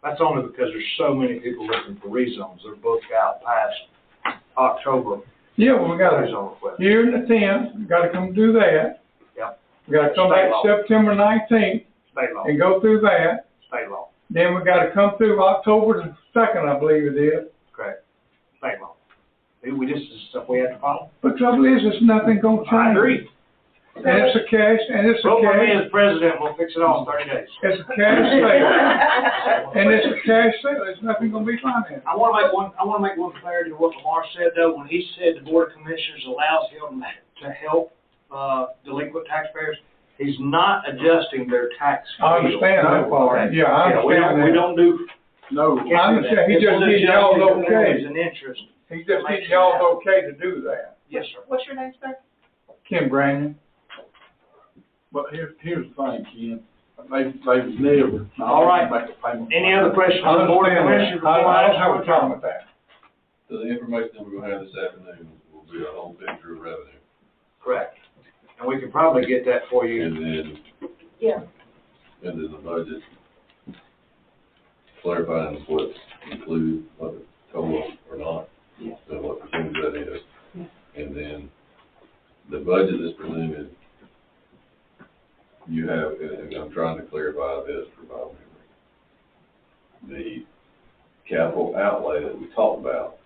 That's only because there's so many people looking for rezones. They're booked out past October. Yeah, well, we got rezone request. Year in the 10th, we got to come do that. Yep. We got to come back September 19th State law. and go through that. State law. Then we got to come through October the 2nd, I believe it is. Correct. State law. We just, it's stuff we have to follow. But trouble is, it's nothing going to change. I agree. And it's a cash, Vote for me as president, we'll fix it all in 30 days. It's a cash sale. And it's a cash sale, there's nothing gonna be financed. I wanna make one clarity to what Lamar said though, when he said the Board of Commissioners allows him to help, delinquent taxpayers, he's not adjusting their tax. I understand that part. Yeah, I understand that. We don't do. No. I understand, he just needs y'all's okay. An interest. He just needs y'all's okay to do that. Yes, sir. What's your name, sir? Kim Brandon. But here's the thing, Ken. they've never. All right. Make a payment. Any other questions on the board of commissioners before I don't ask have for a problem with that. So the information that we're gonna have this afternoon will be a whole picture of revenue. Correct. And we can probably get that for you. And then, Yeah. and then the budget, clarifying what's included, whether total or not, and what percentage that is. And then the budget is presented, you have, and I'm trying to clarify this for my memory. The capital outlay that we talked about,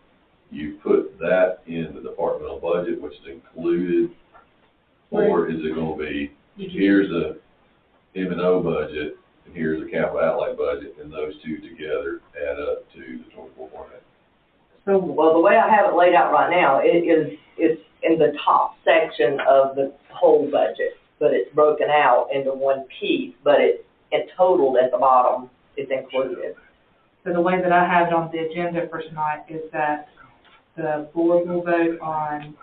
you put that in the departmental budget, which is included, or is it gonna be, here's a M&O budget, and here's a capital outlay budget, and those two together add up to the 24.8? So, well, the way I have it laid out right now, it's in the top section of the whole budget, but it's broken out into one piece, but it's totaled at the bottom, it's included. So the way that I have it on the agenda for tonight is that the board will vote on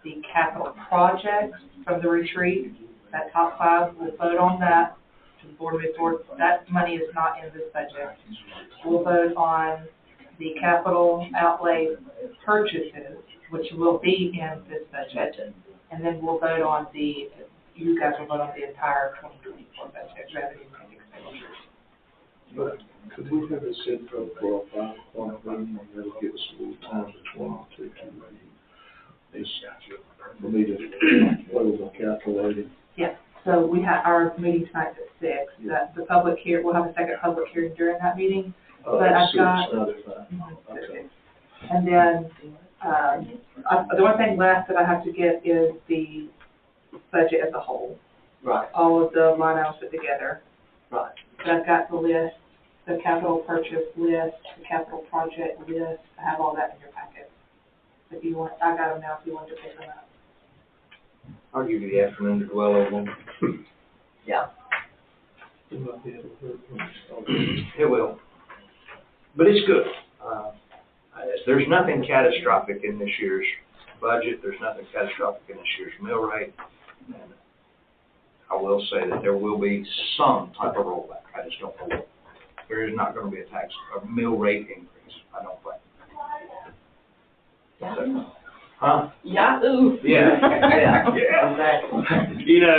the capital projects from the retreat, that top 5, we'll vote on that. The board will report, that money is not in this budget. We'll vote on the capital outlay purchases, which will be in this budget. And then we'll vote on you guys will vote on the entire 2024 budget, revenue and expenditures. But could we have it set up for a 5 o'clock meeting, and that'll give us a little time between the two meetings? For me to, what was I calculating? Yes, so we have, our meeting tonight's at 6. The public hearing, we'll have a second public hearing during that meeting. But I've got, Okay. and then, the one thing last that I have to get is the budget as a whole. Right. All of the line items put together. Right. But I've got the list, the capital purchase list, the capital project list, I have all that in your packet. If you want, I got them now if you want to pick them up. I'll give you the afternoon to dwell over them. Yeah. It will. But it's good. There's nothing catastrophic in this year's budget. There's nothing catastrophic in this year's mill rate. And I will say that there will be some type of rollback. I just don't know what. There is not going to be a mill rate increase, I don't think. So, huh? Yahoo! Yeah, yeah. Exactly. You know,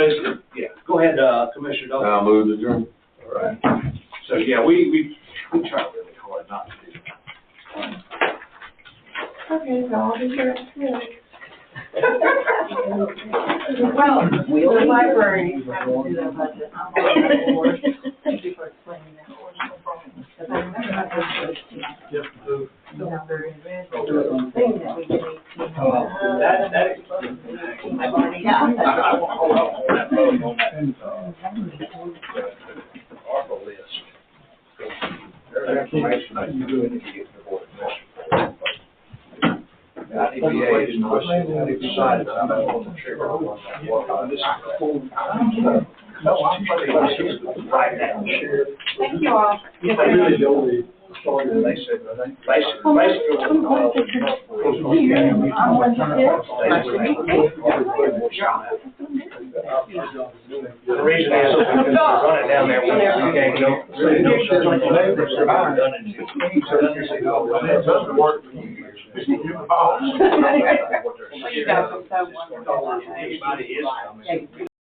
yeah. Go ahead, Commissioner Dalton. I'll move the adjourn. All right. So, yeah, we try really hard not to do that. Okay, so I'll be here at 6. Well, The library has to do their budget. I'm on the board. Thank you for explaining that. Thing that we did. I've already got it. I want to hold on that vote on that. ARPA list. There's information that you do need to get to the board of commissioners. IDBA is decided, I know on the trigger, I want to work on this. No, I'm pretty much right now. Thank you all. They really don't. They said, basically, The reason is, because we're running down there, we can't go. It doesn't work for you. You're the boss. You guys are so wonderful. Everybody is coming.